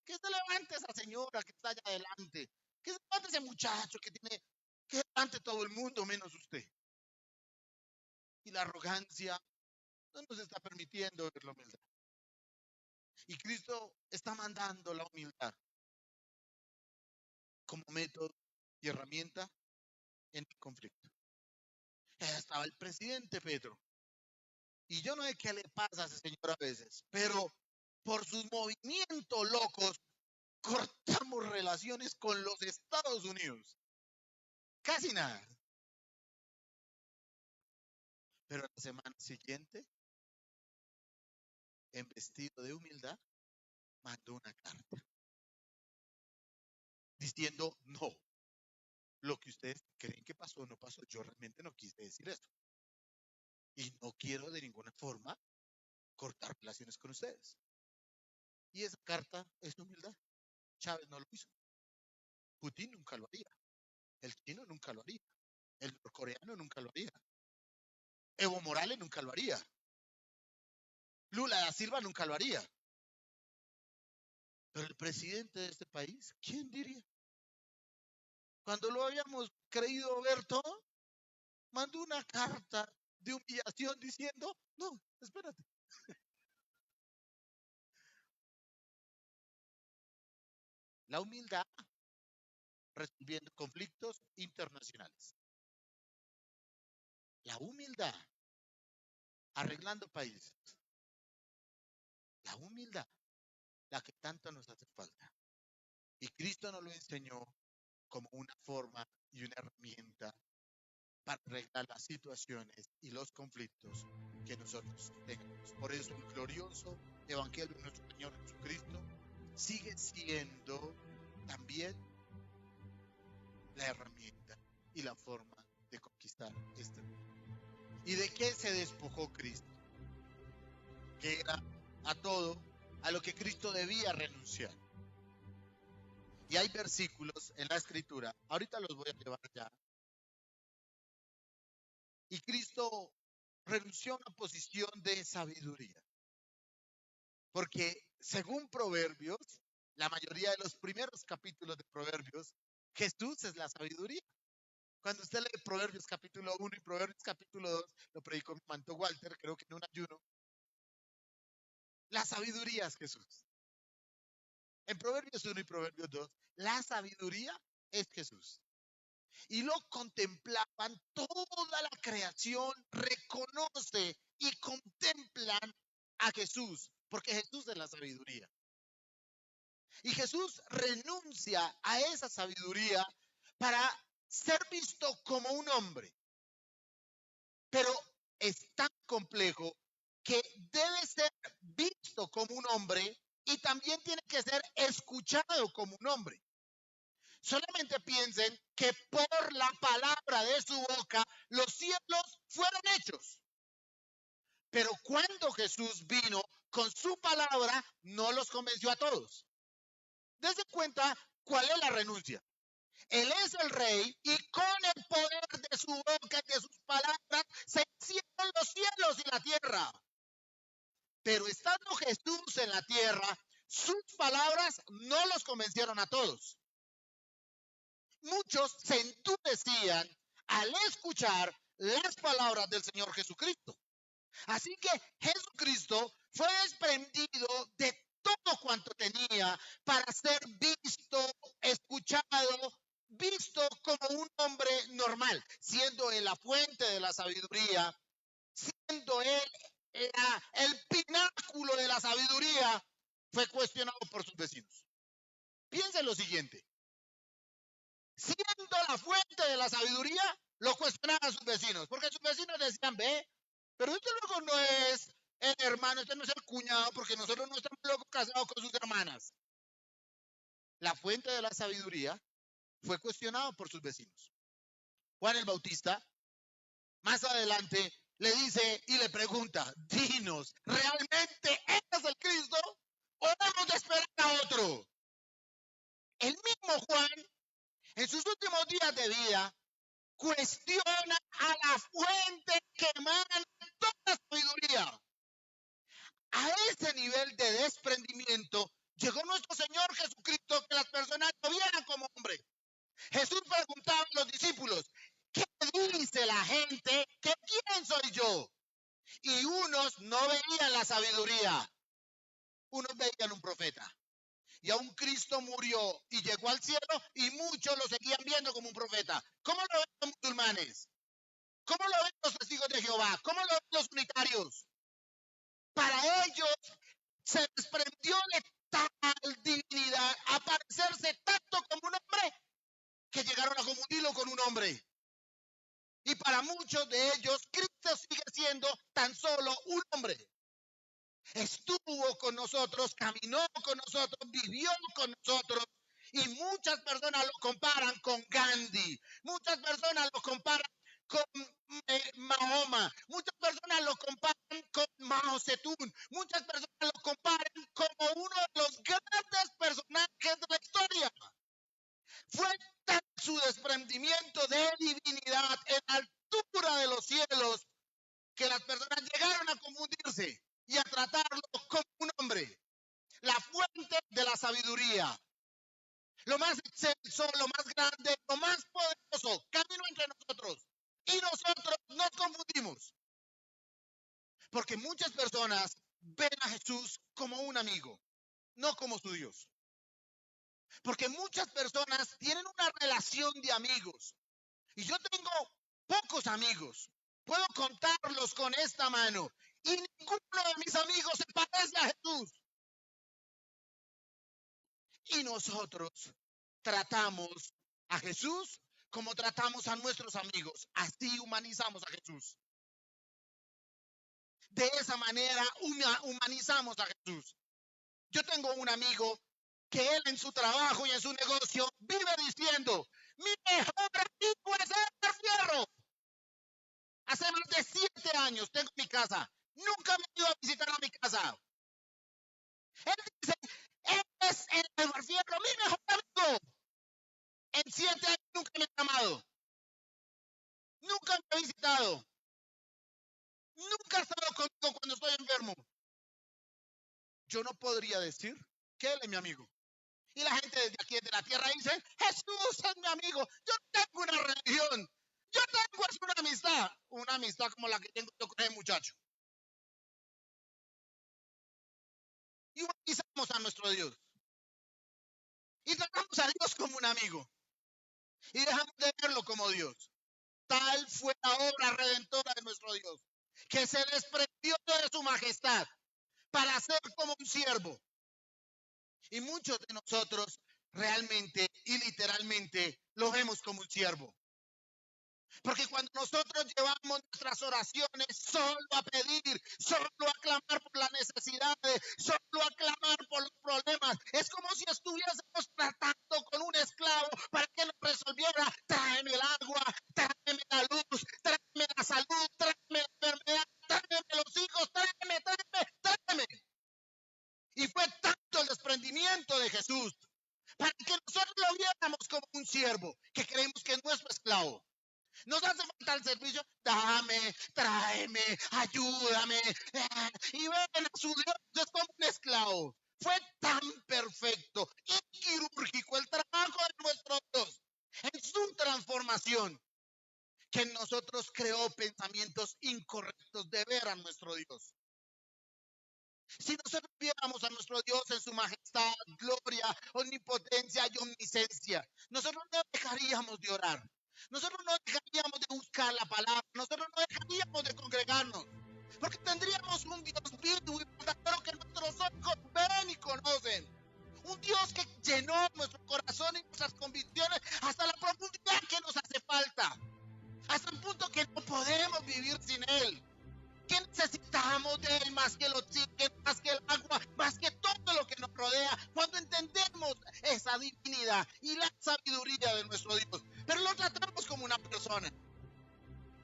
[SPEAKER 1] Que se levante esa señora que está allá adelante. Que se levante ese muchacho que tiene que levante todo el mundo menos usted. Y la arrogancia no nos está permitiendo ver la humildad. Y Cristo está mandando la humildad como método y herramienta en el conflicto. Estaba el presidente Pedro. Y yo no sé qué le pasa a ese señor a veces, pero por sus movimientos locos cortamos relaciones con los Estados Unidos. Casi nada. Pero la semana siguiente, en vestido de humildad, mandó una carta diciendo no. Lo que ustedes creen que pasó no pasó. Yo realmente no quise decir eso. Y no quiero de ninguna forma cortar relaciones con ustedes. Y esa carta es humildad. Chávez no lo hizo. Putin nunca lo haría. El chino nunca lo haría. El norcoreano nunca lo haría. Evo Morales nunca lo haría. Lula da Silva nunca lo haría. Pero el presidente de este país, ¿quién diría? Cuando lo habíamos creído ver todo, mandó una carta de humillación diciendo, no, espérate. La humildad resolviendo conflictos internacionales. La humildad arreglando países. La humildad, la que tanto nos hace falta. Y Cristo nos lo enseñó como una forma y una herramienta para arreglar las situaciones y los conflictos que nosotros tengamos. Por eso el glorioso Evangelio de nuestro Señor Jesucristo sigue siendo también la herramienta y la forma de conquistar este mundo. ¿Y de qué se despojó Cristo? Que era a todo a lo que Cristo debía renunciar. Y hay versículos en la Escritura, ahorita los voy a llevar ya. Y Cristo renunció a una posición de sabiduría. Porque según Proverbios, la mayoría de los primeros capítulos de Proverbios, Jesús es la sabiduría. Cuando usted lee Proverbios capítulo 1 y Proverbios capítulo 2, lo predicó mi manto Walter, creo que en un ayuno, la sabiduría es Jesús. En Proverbios 1 y Proverbios 2, la sabiduría es Jesús. Y lo contemplaban, toda la creación reconoce y contemplan a Jesús, porque Jesús es la sabiduría. Y Jesús renuncia a esa sabiduría para ser visto como un hombre. Pero es tan complejo que debe ser visto como un hombre y también tiene que ser escuchado como un hombre. Solamente piensen que por la palabra de su boca los cielos fueron hechos. Pero cuando Jesús vino con su palabra, no los convenció a todos. Dense cuenta cuál es la renuncia. Él es el rey y con el poder de su boca y de sus palabras se hicieron los cielos y la tierra. Pero estando Jesús en la tierra, sus palabras no los convencieron a todos. Muchos se endurecían al escuchar las palabras del Señor Jesucristo. Así que Jesucristo fue desprendido de todo cuanto tenía para ser visto, escuchado, visto como un hombre normal, siendo él la fuente de la sabiduría, siendo él el pináculo de la sabiduría, fue cuestionado por sus vecinos. Piensen lo siguiente. Siendo la fuente de la sabiduría, lo cuestionaban sus vecinos, porque sus vecinos decían, ve, pero este luego no es el hermano, este no es el cuñado, porque nosotros no estamos luego casados con sus hermanas. La fuente de la sabiduría fue cuestionado por sus vecinos. Juan el Bautista, más adelante, le dice y le pregunta, dinos, ¿realmente eres el Cristo o hemos de esperar a otro? El mismo Juan, en sus últimos días de vida, cuestiona a la fuente que emana toda sabiduría. A ese nivel de desprendimiento llegó nuestro Señor Jesucristo, que las personas lo vieran como hombre. Jesús preguntaba a los discípulos, ¿qué dice la gente? ¿Que quién soy yo? Y unos no veían la sabiduría, unos veían un profeta. Y aún Cristo murió y llegó al cielo y muchos lo seguían viendo como un profeta. ¿Cómo lo ven los musulmanes? ¿Cómo lo ven los testigos de Jehová? ¿Cómo lo ven los unitarios? Para ellos se desprendió de tal divinidad, a parecerse tanto como un hombre, que llegaron a confundirlo con un hombre. Y para muchos de ellos, Cristo sigue siendo tan solo un hombre. Estuvo con nosotros, caminó con nosotros, vivió con nosotros Y muchas personas lo comparan con Gandhi. Muchas personas lo comparan con Mahoma. Muchas personas lo comparan con Mao Zedong. Muchas personas lo comparan como uno de los grandes personajes de la historia. Fue tal su desprendimiento de divinidad en la altura de los cielos que las personas llegaron a confundirse y a tratarlo como un hombre. La fuente de la sabiduría, lo más excelso, lo más grande, lo más poderoso, camino entre nosotros. Y nosotros nos confundimos. Porque muchas personas ven a Jesús como un amigo, no como su Dios. Porque muchas personas tienen una relación de amigos. Y yo tengo pocos amigos. Puedo contarlos con esta mano. Y ninguno de mis amigos se parece a Jesús. Y nosotros tratamos a Jesús como tratamos a nuestros amigos. Así humanizamos a Jesús. De esa manera humanizamos a Jesús. Yo tengo un amigo que él en su trabajo y en su negocio vive diciendo: mi mejor amigo es Edgar Fierro. Hace más de 7 años tengo mi casa. Nunca me he ido a visitar a mi casa. Él dice: él es Edgar Fierro, mi mejor amigo. En 7 años nunca me ha llamado. Nunca me ha visitado. Nunca ha estado conmigo cuando estoy enfermo. Yo no podría decir que él es mi amigo. Y la gente desde aquí, de la tierra, dice: Jesús es mi amigo. Yo no tengo una religión. Yo tengo una amistad. Una amistad como la que tengo yo con ese muchacho. Y humanizamos a nuestro Dios. Y tratamos a Dios como un amigo. Y dejamos de verlo como Dios. Tal fue la obra redentora de nuestro Dios, que se desprendió de su majestad para ser como un siervo. Y muchos de nosotros realmente y literalmente lo vemos como un siervo. Porque cuando nosotros llevamos nuestras oraciones solo a pedir, solo a clamar por las necesidades, solo a clamar por los problemas, es como si estuviésemos tratando con un esclavo para que nos resolviera: tráeme el agua, tráeme la luz, tráeme la salud, tráeme la enfermedad, tráeme los hijos, tráeme. Y fue tanto el desprendimiento de Jesús para que nosotros lo viéramos como un siervo, que creemos que es nuestro esclavo. Nos hace falta el servicio: dame, tráeme, ayúdame. Y ven a su Dios, es como un esclavo. Fue tan perfecto y quirúrgico el trabajo de nuestro Dios en su transformación, que en nosotros creó pensamientos incorrectos de ver a nuestro Dios. Si nosotros viéramos a nuestro Dios en su majestad, gloria, omnipotencia y omnisencia, nosotros no dejaríamos de orar. Nosotros no dejaríamos de buscar la palabra. Nosotros no dejaríamos de congregarnos. Porque tendríamos un Dios vivo y verdadero que nuestros ojos ven y conocen. Un Dios que llenó nuestro corazón y nuestras convicciones hasta la profundidad que nos hace falta. Hasta el punto que no podemos vivir sin Él. Que necesitamos de Él más que el oxígeno, más que el agua, más que todo lo que nos rodea, cuando entendemos esa divinidad y la sabiduría de nuestro Dios. Pero lo tratamos como una persona.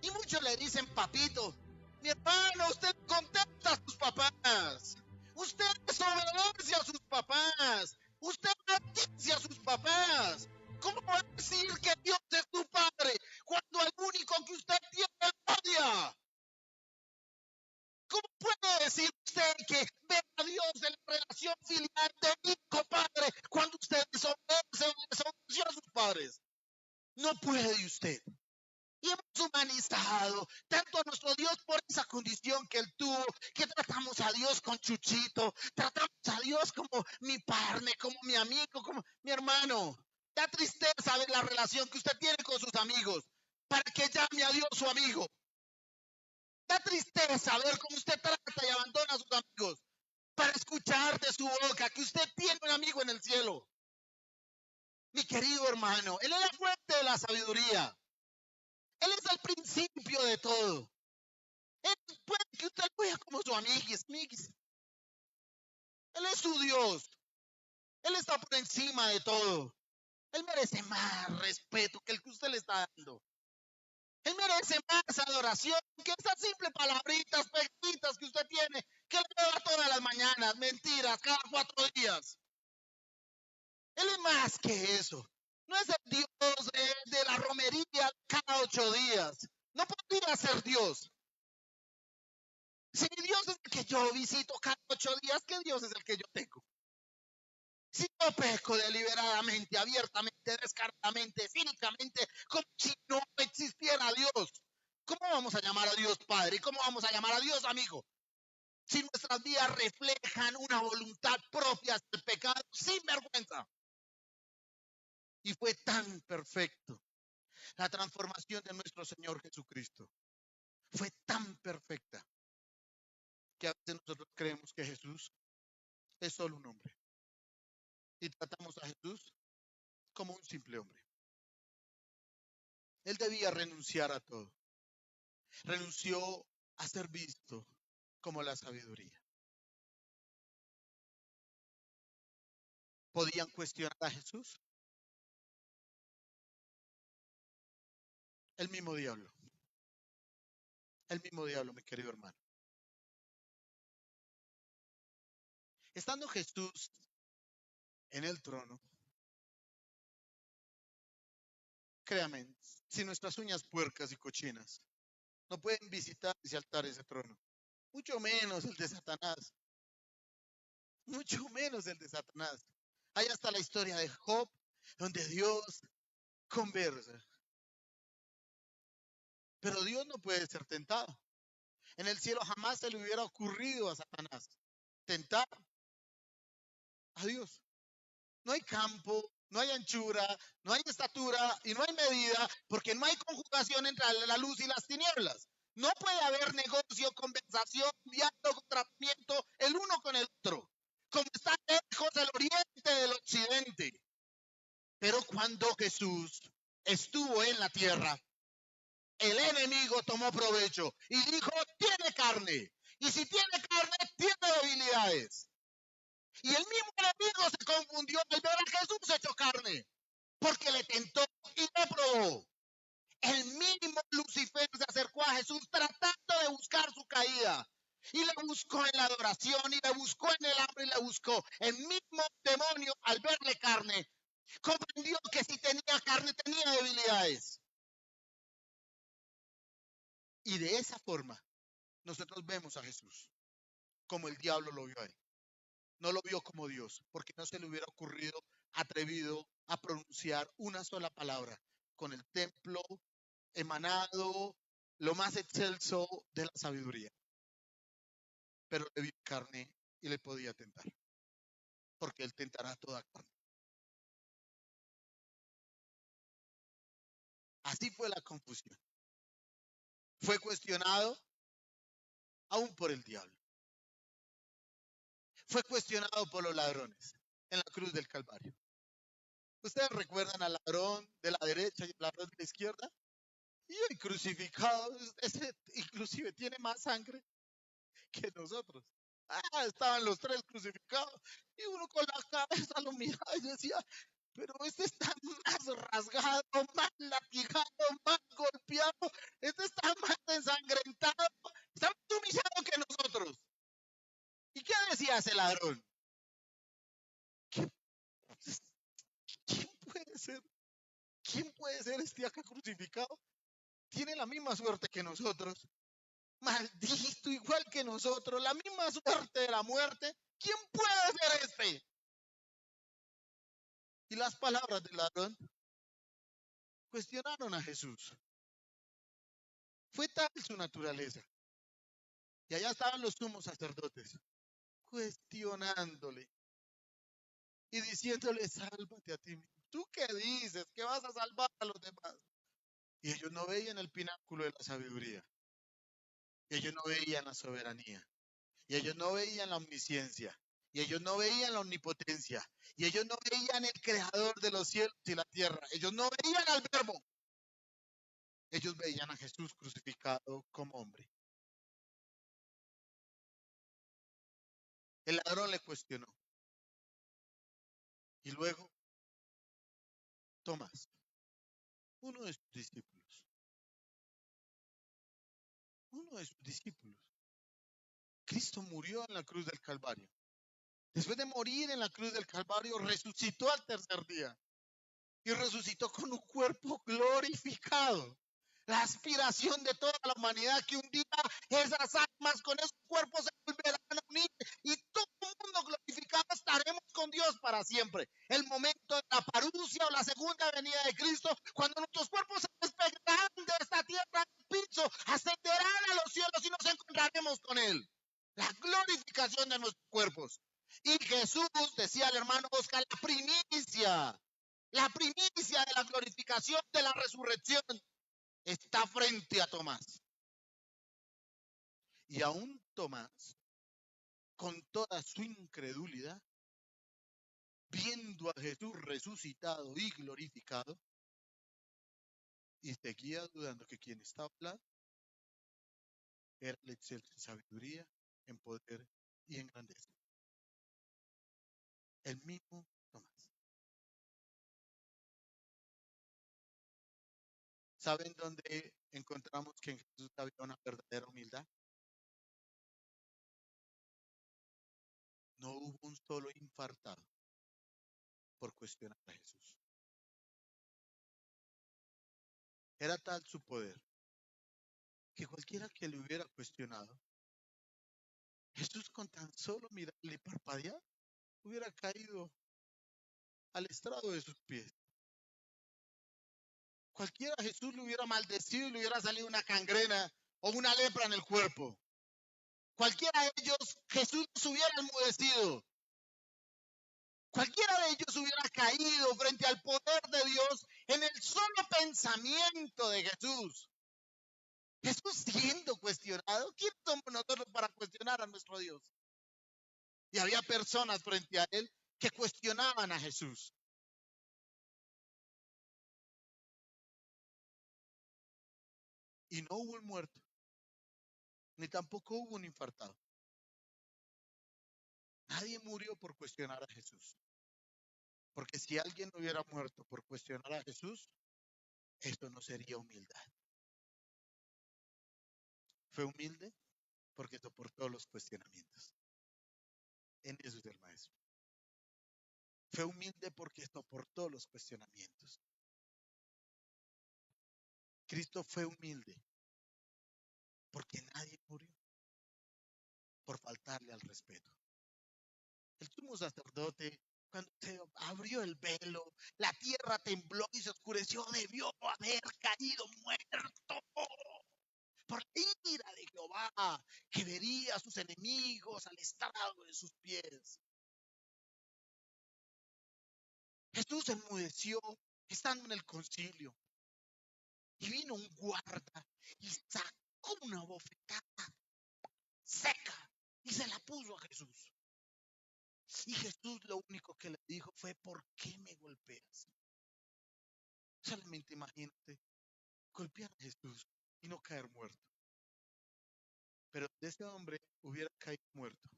[SPEAKER 1] Y muchos le dicen: papito. Mi hermano, usted contesta a sus papás. Usted desobedece a sus papás. Usted maldice a sus papás. ¿Cómo va a decir que Dios es tu padre cuando el único que usted tiene odia? ¿Cómo puede decir usted que ve a Dios en la relación filial de hijo-padre cuando usted desobedeció a sus padres? No puede usted. Y hemos humanizado tanto a nuestro Dios por esa condición que Él tuvo, que tratamos a Dios con Chuchito, tratamos a Dios como mi partner, como mi amigo, como mi hermano. Da tristeza ver la relación que usted tiene con sus amigos para que llame a Dios su amigo. Da tristeza ver cómo usted trata y abandona a sus amigos para escuchar de su boca que usted tiene un amigo en el cielo. Mi querido hermano, Él es la fuente de la sabiduría. Él es el principio de todo. Él puede que usted lo vea como su amiguis. Él es su Dios. Él está por encima de todo. Él merece más respeto que el que usted le está dando. Él merece más adoración que esas simples palabritas pequeñitas que usted tiene, que le da todas las mañanas, mentiras, cada 4 días. Él es más que eso. No es el Dios de la romería cada 8 días. No podría ser Dios. Si Dios es el que yo visito cada 8 días, ¿qué Dios es el que yo tengo? Si yo peco deliberadamente, abiertamente, descaradamente, cínicamente, como si no existiera Dios, ¿cómo vamos a llamar a Dios Padre? ¿Y cómo vamos a llamar a Dios amigo? Si nuestras vidas reflejan una voluntad propia del pecado sin vergüenza. Y fue tan perfecto la transformación de nuestro Señor Jesucristo. Fue tan perfecta que a veces nosotros creemos que Jesús es solo un hombre. Y tratamos a Jesús como un simple hombre. Él debía renunciar a todo. Renunció a ser visto como la sabiduría. ¿Podían cuestionar a Jesús? El mismo diablo. El mismo diablo, mi querido hermano. Estando Jesús en el trono, créame, si nuestras uñas puercas y cochinas no pueden visitar y saltar ese trono, mucho menos el de Satanás, mucho menos el de Satanás. Hay hasta la historia de Job, donde Dios conversa. Pero Dios no puede ser tentado. En el cielo jamás se le hubiera ocurrido a Satanás tentar a Dios. No hay campo, no hay anchura, no hay estatura y no hay medida, porque no hay conjugación entre la luz y las tinieblas. No puede haber negocio, conversación, diálogo, tratamiento el uno con el otro, como está lejos del oriente del occidente. Pero cuando Jesús estuvo en la tierra, el enemigo tomó provecho y dijo, tiene carne. Y si tiene carne, tiene debilidades. Y el mismo enemigo se confundió al ver a Jesús hecho carne, porque le tentó y lo probó. El mismo Lucifer se acercó a Jesús tratando de buscar su caída. Y le buscó en la adoración, y le buscó en el hambre, y le buscó. El mismo demonio, al verle carne, comprendió que si tenía carne, tenía debilidades. Y de esa forma, nosotros vemos a Jesús como el diablo lo vio a él. No lo vio como Dios, porque no se le hubiera ocurrido atrevido a pronunciar una sola palabra con el templo emanado, lo más excelso de la sabiduría. Pero le vio carne y le podía tentar, porque él tentará toda carne. Así fue la confusión. Fue cuestionado aún por el diablo. Fue cuestionado por los ladrones en la cruz del Calvario. ¿Ustedes recuerdan al ladrón de la derecha y al ladrón de la izquierda? Y el crucificado, ese inclusive tiene más sangre que nosotros. Estaban los tres crucificados y uno con la cabeza lo miraba y decía, pero este está más rasgado, más latigado, más golpeado, este está más ensangrentado, está más humillado que nosotros. ¿Y qué decía ese ladrón? ¿Quién puede ser? ¿Quién puede ser este acá crucificado? Tiene la misma suerte que nosotros. Maldito, igual que nosotros, la misma suerte de la muerte. ¿Quién puede ser este? Y las palabras del ladrón cuestionaron a Jesús. Fue tal su naturaleza. Y allá estaban los sumos sacerdotes, cuestionándole y diciéndole, sálvate a ti mismo. ¿Tú qué dices? ¿Que vas a salvar a los demás? Y ellos no veían el pináculo de la sabiduría. Y ellos no veían la soberanía. Y ellos no veían la omnisciencia. Y ellos no veían la omnipotencia. Y ellos no veían el creador de los cielos y la tierra. Ellos no veían al verbo. Ellos veían a Jesús crucificado como hombre. El ladrón le cuestionó. Y luego Tomás, uno de sus discípulos, uno de sus discípulos. Cristo murió en la cruz del Calvario. Después de morir en la cruz del Calvario, resucitó al tercer día y resucitó con un cuerpo glorificado. La aspiración de toda la humanidad que un día esas almas con esos cuerpos se volverán a unir y todo el mundo glorificado estaremos con Dios para siempre. El momento de la parusia o la segunda venida de Cristo, cuando nuestros cuerpos se despegarán de esta tierra al piso, ascenderán a los cielos y nos encontraremos con Él. La glorificación de nuestros cuerpos. Y Jesús, decía el hermano Oscar, la primicia de la glorificación de la resurrección está frente a Tomás. Y aún Tomás, con toda su incredulidad, viendo a Jesús resucitado y glorificado, y seguía dudando que quien estaba hablando era el excelso en sabiduría, en poder y en grandeza. El mismo Tomás. ¿Saben dónde encontramos que en Jesús había una verdadera humildad? No hubo un solo infartado por cuestionar a Jesús. Era tal su poder que cualquiera que le hubiera cuestionado, Jesús con tan solo mirarle y parpadear, hubiera caído al estrado de sus pies. Cualquiera Jesús le hubiera maldecido y le hubiera salido una gangrena o una lepra en el cuerpo. Cualquiera de ellos Jesús los hubiera enmudecido. Cualquiera de ellos hubiera caído frente al poder de Dios en el solo pensamiento de Jesús. Jesús siendo cuestionado, ¿quiénes somos nosotros para cuestionar a nuestro Dios? Y había personas frente a él que cuestionaban a Jesús. Y no hubo un muerto, ni tampoco hubo un infartado. Nadie murió por cuestionar a Jesús. Porque si alguien hubiera muerto por cuestionar a Jesús, esto no sería humildad. Fue humilde porque soportó los cuestionamientos. En eso es el maestro. Fue humilde porque soportó los cuestionamientos. Cristo fue humilde porque nadie murió por faltarle al respeto. El sumo sacerdote, cuando se abrió el velo, la tierra tembló y se oscureció, debió haber caído muerto por la ira de Jehová, que vería a sus enemigos al estrado de sus pies. Jesús enmudeció estando en el concilio y vino un guarda y sacó una bofetada seca y se la puso a Jesús. Y Jesús lo único que le dijo fue: ¿por qué me golpeas? Solamente imagínate golpear a Jesús y no caer muerto. Pero de ese hombre hubiera caído muerto.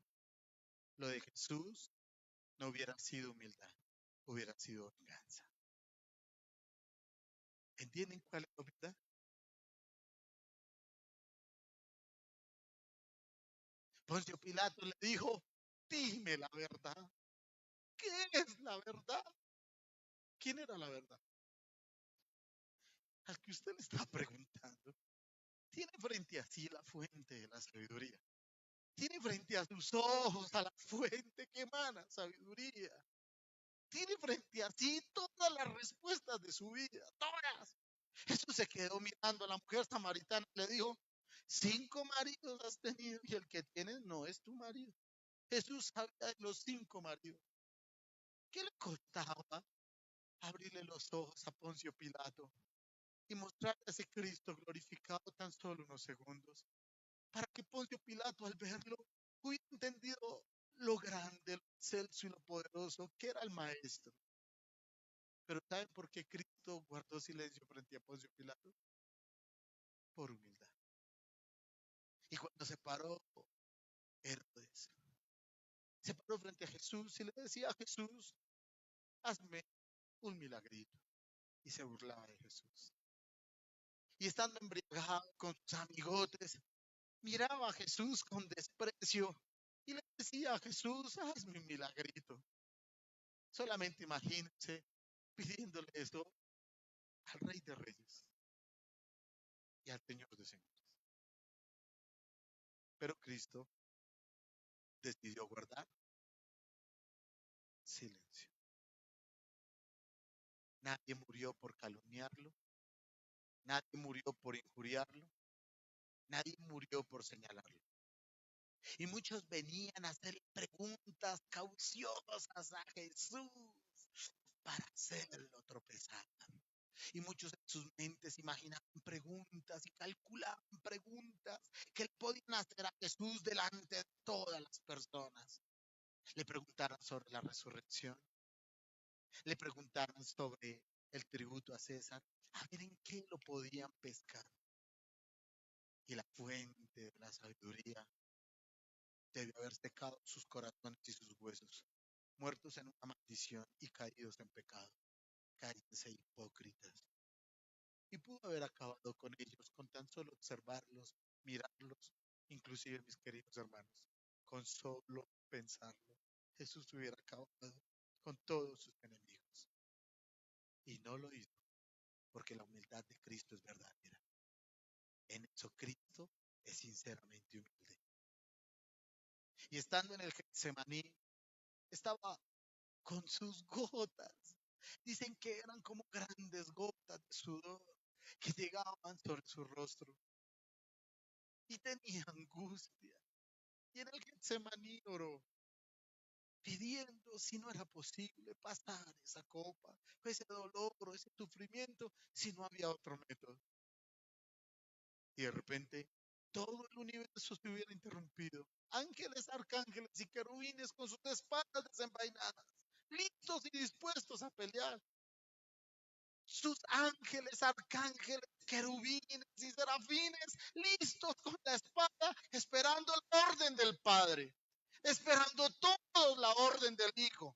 [SPEAKER 1] Lo de Jesús no hubiera sido humildad, hubiera sido venganza. ¿Entienden cuál es la humildad? Poncio Pilato le dijo: dime la verdad. ¿Qué es la verdad? ¿Quién era la verdad? Al que usted le está preguntando. Tiene frente a sí la fuente de la sabiduría. Tiene frente a sus ojos a la fuente que emana sabiduría. Tiene frente a sí todas las respuestas de su vida, todas. Jesús se quedó mirando a la mujer samaritana y le dijo: 5 maridos has tenido y el que tienes no es tu marido. Jesús sabía de los 5 maridos. ¿Qué le costaba abrirle los ojos a Poncio Pilato y mostrarle a ese Cristo glorificado tan solo unos segundos? Para que Poncio Pilato, al verlo, hubiera entendido lo grande, lo excelso y lo poderoso que era el maestro. Pero ¿saben por qué Cristo guardó silencio frente a Poncio Pilato? Por humildad. Y cuando se paró Herodes, se paró frente a Jesús y le decía a Jesús: hazme un milagrito. Y se burlaba de Jesús. Y estando embriagado con sus amigotes, miraba a Jesús con desprecio y le decía a Jesús, hazme un milagrito. Solamente imagínense pidiéndole esto al Rey de Reyes y al Señor de Señores. Pero Cristo decidió guardar silencio. Nadie murió por calumniarlo, nadie murió por injuriarlo, nadie murió por señalarlo. Y muchos venían a hacer preguntas cauciosas a Jesús para hacerlo tropezar. Y muchos en sus mentes imaginaban preguntas y calculaban preguntas que le podían hacer a Jesús delante de todas las personas. Le preguntaron sobre la resurrección, le preguntaron sobre el tributo a César, a ver en qué lo podían pescar. Y la fuente de la sabiduría debió haber secado sus corazones y sus huesos, muertos en una maldición y caídos en pecado. Cállense, hipócritas. Y pudo haber acabado con ellos con tan solo observarlos, mirarlos, inclusive mis queridos hermanos, con solo pensarlo. Jesús hubiera acabado con todos sus enemigos. Y no lo hizo, porque la humildad de Cristo es verdadera. En eso Cristo es sinceramente humilde. Y estando en el Getsemaní, estaba con sus gotas. Dicen que eran como grandes gotas de sudor que llegaban sobre su rostro. Y tenía angustia. Y en el Getsemaní oró, pidiendo si no era posible pasar esa copa, ese dolor o ese sufrimiento, si no había otro método. Y de repente todo el universo se hubiera interrumpido. Ángeles, arcángeles y querubines con sus espadas desenvainadas, listos y dispuestos a pelear. Sus ángeles, arcángeles, querubines y serafines, listos con la espada, esperando la orden del Padre, esperando todos la orden del Hijo.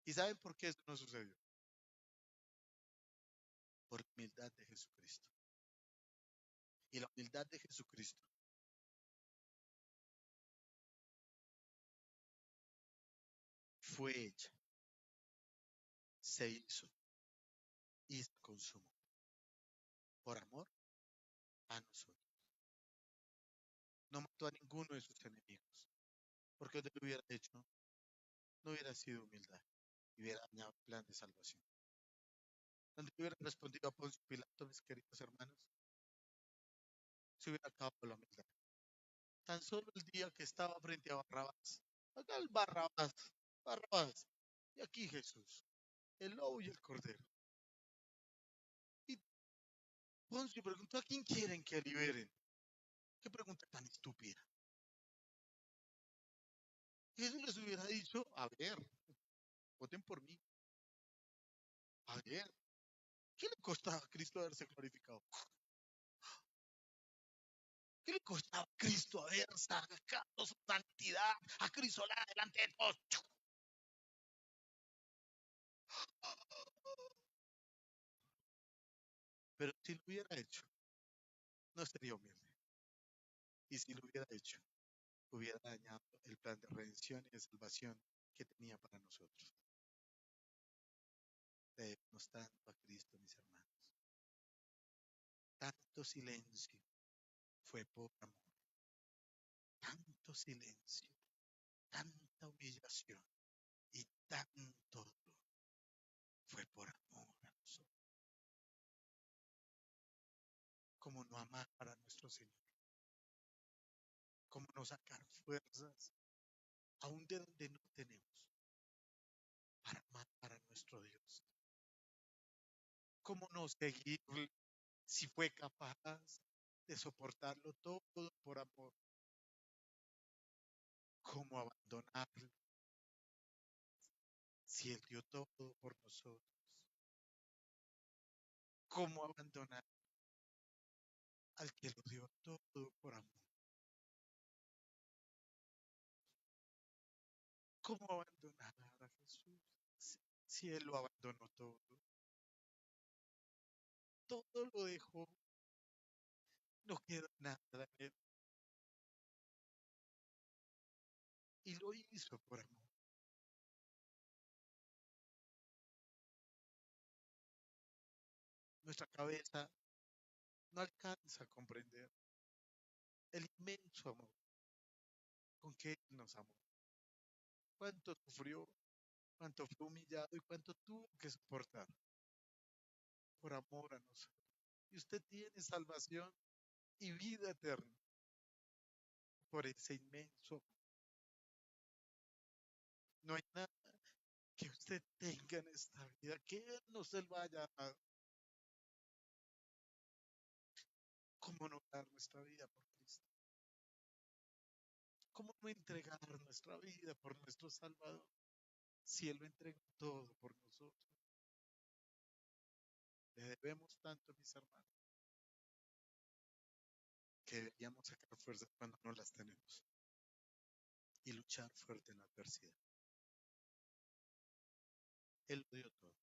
[SPEAKER 1] ¿Y saben por qué eso no sucedió? Por la humildad de Jesucristo. Y la humildad de Jesucristo fue hecha, se hizo y se consumó por amor a nosotros. No mató a ninguno de sus enemigos, porque donde lo hubiera hecho, no hubiera sido humildad, hubiera dañado el plan de salvación. Donde hubiera respondido a Poncio Pilato, mis queridos hermanos, se hubiera acabado la humildad. Tan solo el día que estaba frente a Barrabás, acá el Barrabás, Barrabás, y aquí Jesús, el lobo y el cordero. Y Poncio preguntó, ¿a quién quieren que liberen? Qué pregunta tan estúpida. Jesús les hubiera dicho, a ver, voten por mí. A ver, ¿qué le costaba a Cristo haberse glorificado? ¿Qué le costaba a Cristo haber sacado su santidad a Crisolá delante de todos? Pero si lo hubiera hecho, no sería humilde. Y si lo hubiera hecho, hubiera dañado el plan de redención y de salvación que tenía para nosotros. Debemos tanto a Cristo, mis hermanos. Tanto silencio fue por amor. Tanto silencio, tanta humillación y tanto dolor fue por amor a nosotros. ¿Cómo no amar a nuestro Señor? ¿Cómo no sacar fuerzas aún de donde no tenemos para amar a nuestro Dios? ¿Cómo no seguirle si fue capaz de soportarlo todo por amor? ¿Cómo abandonarlo si Él dio todo por nosotros? ¿Cómo abandonar al que lo dio todo por amor? ¿Cómo abandonar a Jesús? Si Él lo abandonó todo, todo lo dejó, no queda nada en Él. Y lo hizo por amor. Nuestra cabeza no alcanza a comprender el inmenso amor con que Él nos amó. Cuánto sufrió, cuánto fue humillado y cuánto tuvo que soportar por amor a nosotros. Y usted tiene salvación y vida eterna por ese inmenso amor. No hay nada que usted tenga en esta vida que Él no se lo haya dado. ¿Cómo no dar nuestra vida por Cristo? ¿Cómo no entregar nuestra vida por nuestro Salvador? Si Él lo entregó todo por nosotros. Le debemos tanto, mis hermanos, que deberíamos sacar fuerzas cuando no las tenemos y luchar fuerte en la adversidad. Él lo dio todo.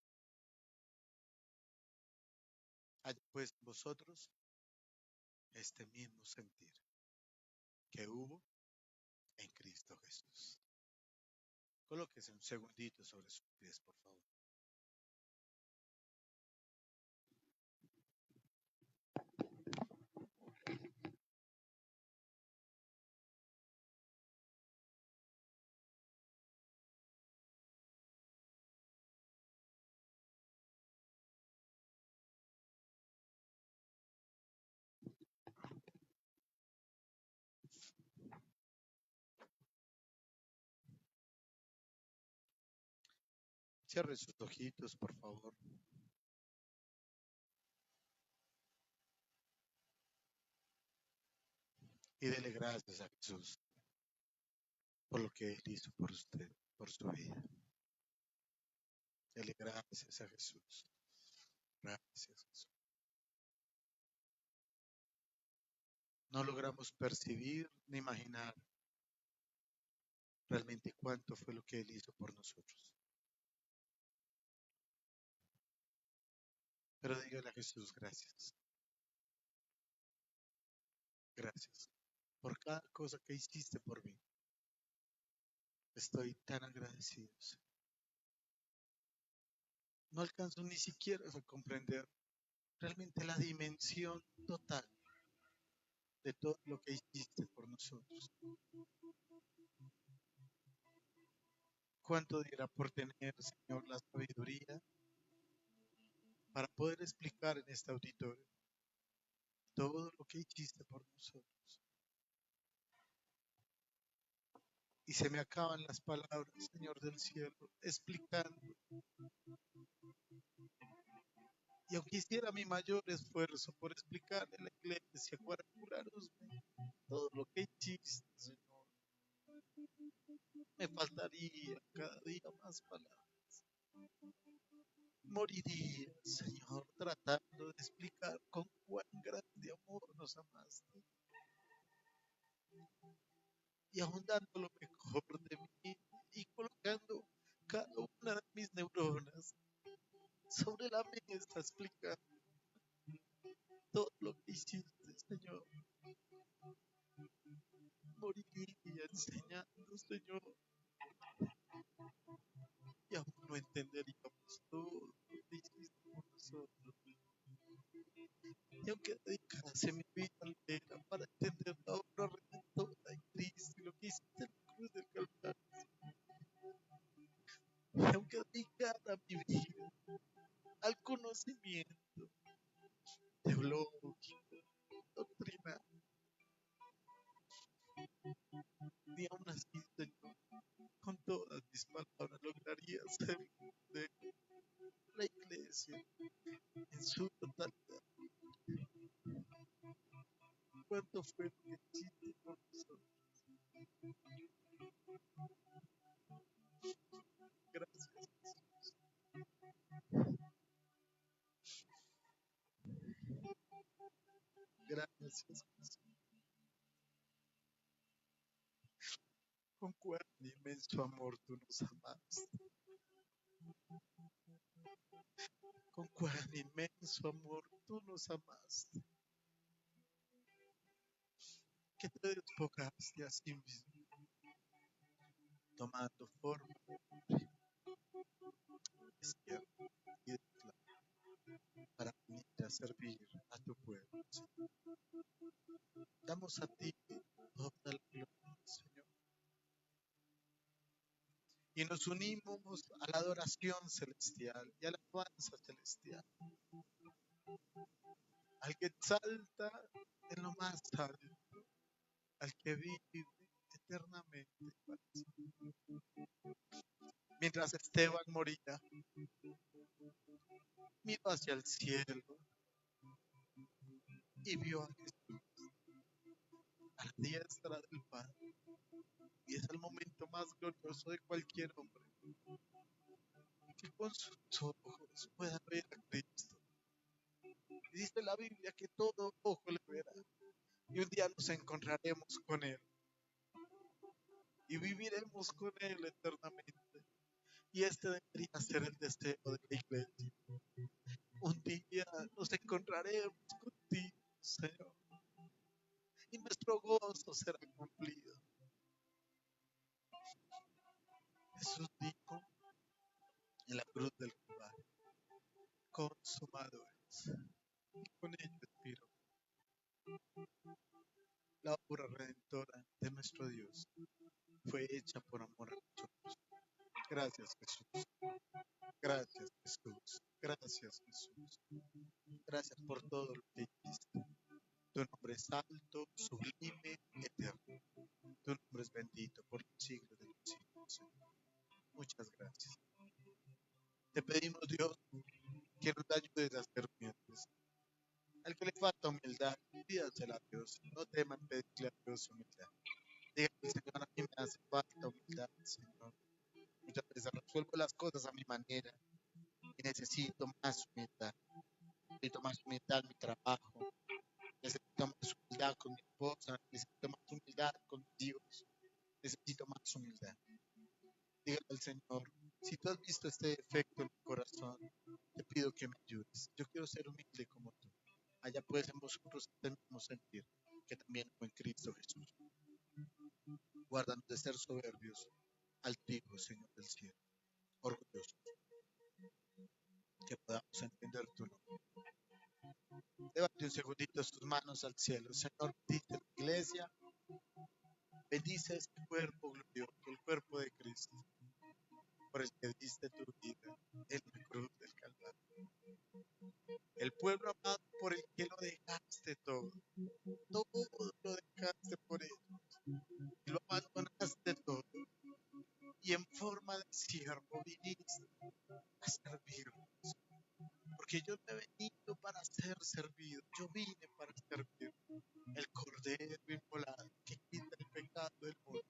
[SPEAKER 1] Haya pues vosotros este mismo sentir que hubo en Cristo Jesús. Colóquese un segundito sobre sus pies, por favor. Cierre sus ojitos, por favor. Y dele gracias a Jesús por lo que Él hizo por usted, por su vida. Dele gracias a Jesús. Gracias, Jesús. No logramos percibir ni imaginar realmente cuánto fue lo que Él hizo por nosotros. Pero dígale a Jesús, gracias. Gracias por cada cosa que hiciste por mí. Estoy tan agradecido, Señor. No alcanzo ni siquiera a comprender realmente la dimensión total de todo lo que hiciste por nosotros. Cuánto diera por tener, Señor, la sabiduría para poder explicar en este auditorio todo lo que hiciste por nosotros. Y se me acaban las palabras, Señor del cielo, explicando. Y aunque hiciera mi mayor esfuerzo por explicarle a la iglesia, cuadrangularnos todo lo que hiciste, Señor, me faltaría cada día más palabras. Moriría, Señor, tratando de explicar con cuán grande amor nos amaste. Y aún dando lo mejor de mí y colocando cada una de mis neuronas sobre la mesa, explicando todo lo que hiciste, Señor. Moriría enseñando, Señor, y aún no entenderíamos todo lo que hiciste por nosotros. Y aunque dedicase mi vida entera para entender la obra redentora de Cristo y lo que hiciste en la cruz del Calvario, y aunque dedicara mi vida al conocimiento teológico, doctrinal, ni aún así, Señor, con todas mis palabras lograría ser de la iglesia en su totalidad. ¿Cuánto fue lo que hiciste por nosotros? Gracias, gracias, Jesús. Con cuán inmenso amor tú nos amaste. con cuán inmenso amor tú nos amaste, que te despojaste a sí mismo, tomando forma de siervo y de esclavo, para venir a servir a tu pueblo. Señor. Damos a ti toda la gloria, Señor, y nos unimos a la adoración celestial y a la alabanza celestial, al que exalta en lo más alto, al que vive eternamente para siempre. Mientras Esteban moría, miró hacia el cielo y vio a Jesús a la diestra del Padre. Y es el momento más glorioso de cualquier hombre, que con sus ojos pueda ver a Cristo. Y dice la Biblia que todo ojo le verá. Y un día nos encontraremos con Él y viviremos con Él eternamente. Y este debería ser el deseo de la iglesia. Un día nos encontraremos contigo, Señor, y nuestro gozo será cumplido. Jesús dijo en la cruz del Calvario: consumado es. Y con ello expiró la obra redentora de nuestro Dios. Fue hecha por amor a nosotros. Gracias, Jesús. Gracias, Jesús. Gracias, Jesús. Gracias por todo lo que hiciste. Tu nombre es alto, sublime, eterno. Tu nombre es bendito por los siglos de los siglos, Señor. Muchas gracias. Te pedimos, Dios, que nos ayudes a ser humildes. Al que le falta humildad, pídasela a Dios. No teman pedirle a Dios humildad. Dígale: Señor, a mí me hace falta humildad, Señor. Muchas veces resuelvo las cosas a mi manera y necesito más humildad. Necesito más humildad en mi trabajo. Necesito más humildad con mi esposa. Necesito más humildad con mis hijos. Necesito más humildad. Dígale al Señor: si tú has visto este defecto en mi corazón, te pido que me ayudes. Yo quiero ser humilde como tú. Allá pues en vosotros este mismo sentir, que también fue en Cristo Jesús. Guárdanos de ser soberbios, altivos, Señor del cielo, orgullosos, que podamos entender tu nombre. Levante un segundito sus manos al cielo. Señor, bendice la iglesia, bendice este cuerpo glorioso, el cuerpo de Cristo, por el que diste tu vida en la cruz del Calvario. El pueblo amado por el que lo dejaste todo lo dejaste por él, y lo abandonaste todo, y en forma de siervo viniste a servirnos, porque yo no he venido para ser servido, yo vine para servir. El Cordero inmolado que quita el pecado del mundo,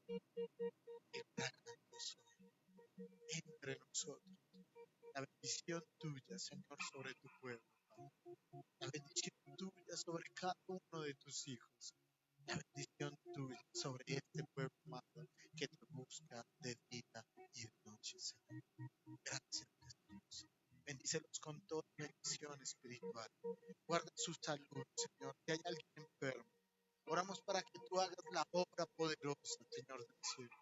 [SPEAKER 1] entre nosotros. La bendición tuya, Señor, sobre tu pueblo, la bendición tuya sobre cada uno de tus hijos, la bendición tuya sobre este pueblo amado que te busca de día y de noche, Señor. Gracias, Jesús. Bendícelos con toda bendición espiritual. Guarda su salud, Señor. Si hay alguien enfermo, oramos para que tú hagas la obra poderosa, Señor del cielo.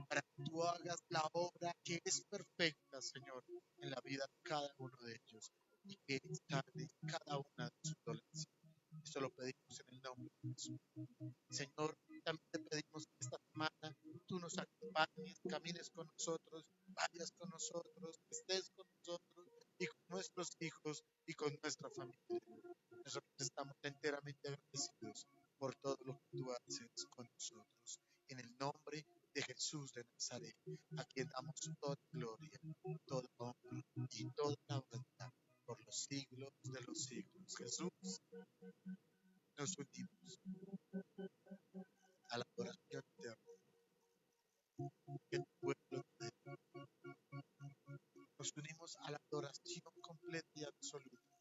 [SPEAKER 1] Para que tú hagas la obra que es perfecta, Señor, en la vida de cada uno de ellos, y que sane cada una de sus dolencias. Esto lo pedimos en el nombre de Jesús. Señor, también te pedimos que esta semana tú nos acompañes, camines con nosotros, vayas con nosotros, estés con nosotros y con nuestros hijos y con nuestra familia. Nosotros estamos enteramente agradecidos por todo lo que tú haces con nosotros. En el nombre de Jesús de Nazaret, a quien damos toda gloria, toda honra y toda la verdad por los siglos de los siglos. Jesús, nos unimos a la adoración eterna que tu pueblo te dé. Nos unimos a la adoración completa y absoluta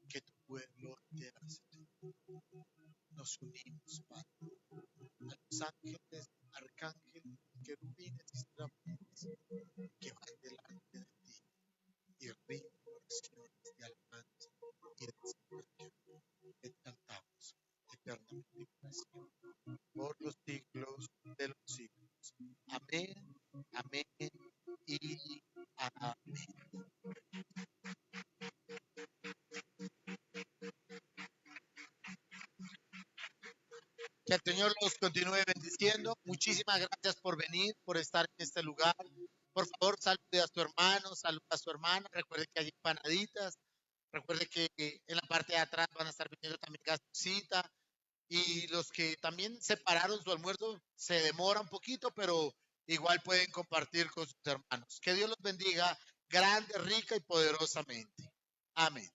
[SPEAKER 1] que tu pueblo te hace. Nos unimos, Padre, a los ángeles, arcángeles, querubines y serafines que van delante de ti y rinden oración eternamente, por los siglos de los siglos. Amén, amén y amén. Que el Señor los continúe bendiciendo. Muchísimas gracias por venir, por estar en este lugar. Por favor, salude a su hermano, salude a su hermana. Recuerde que hay empanaditas. Recuerde que en la parte de atrás van a estar vendiendo también gasecita. Y los que también separaron su almuerzo se demora un poquito, pero igual pueden compartir con sus hermanos. Que Dios los bendiga grande, rica y poderosamente. Amén.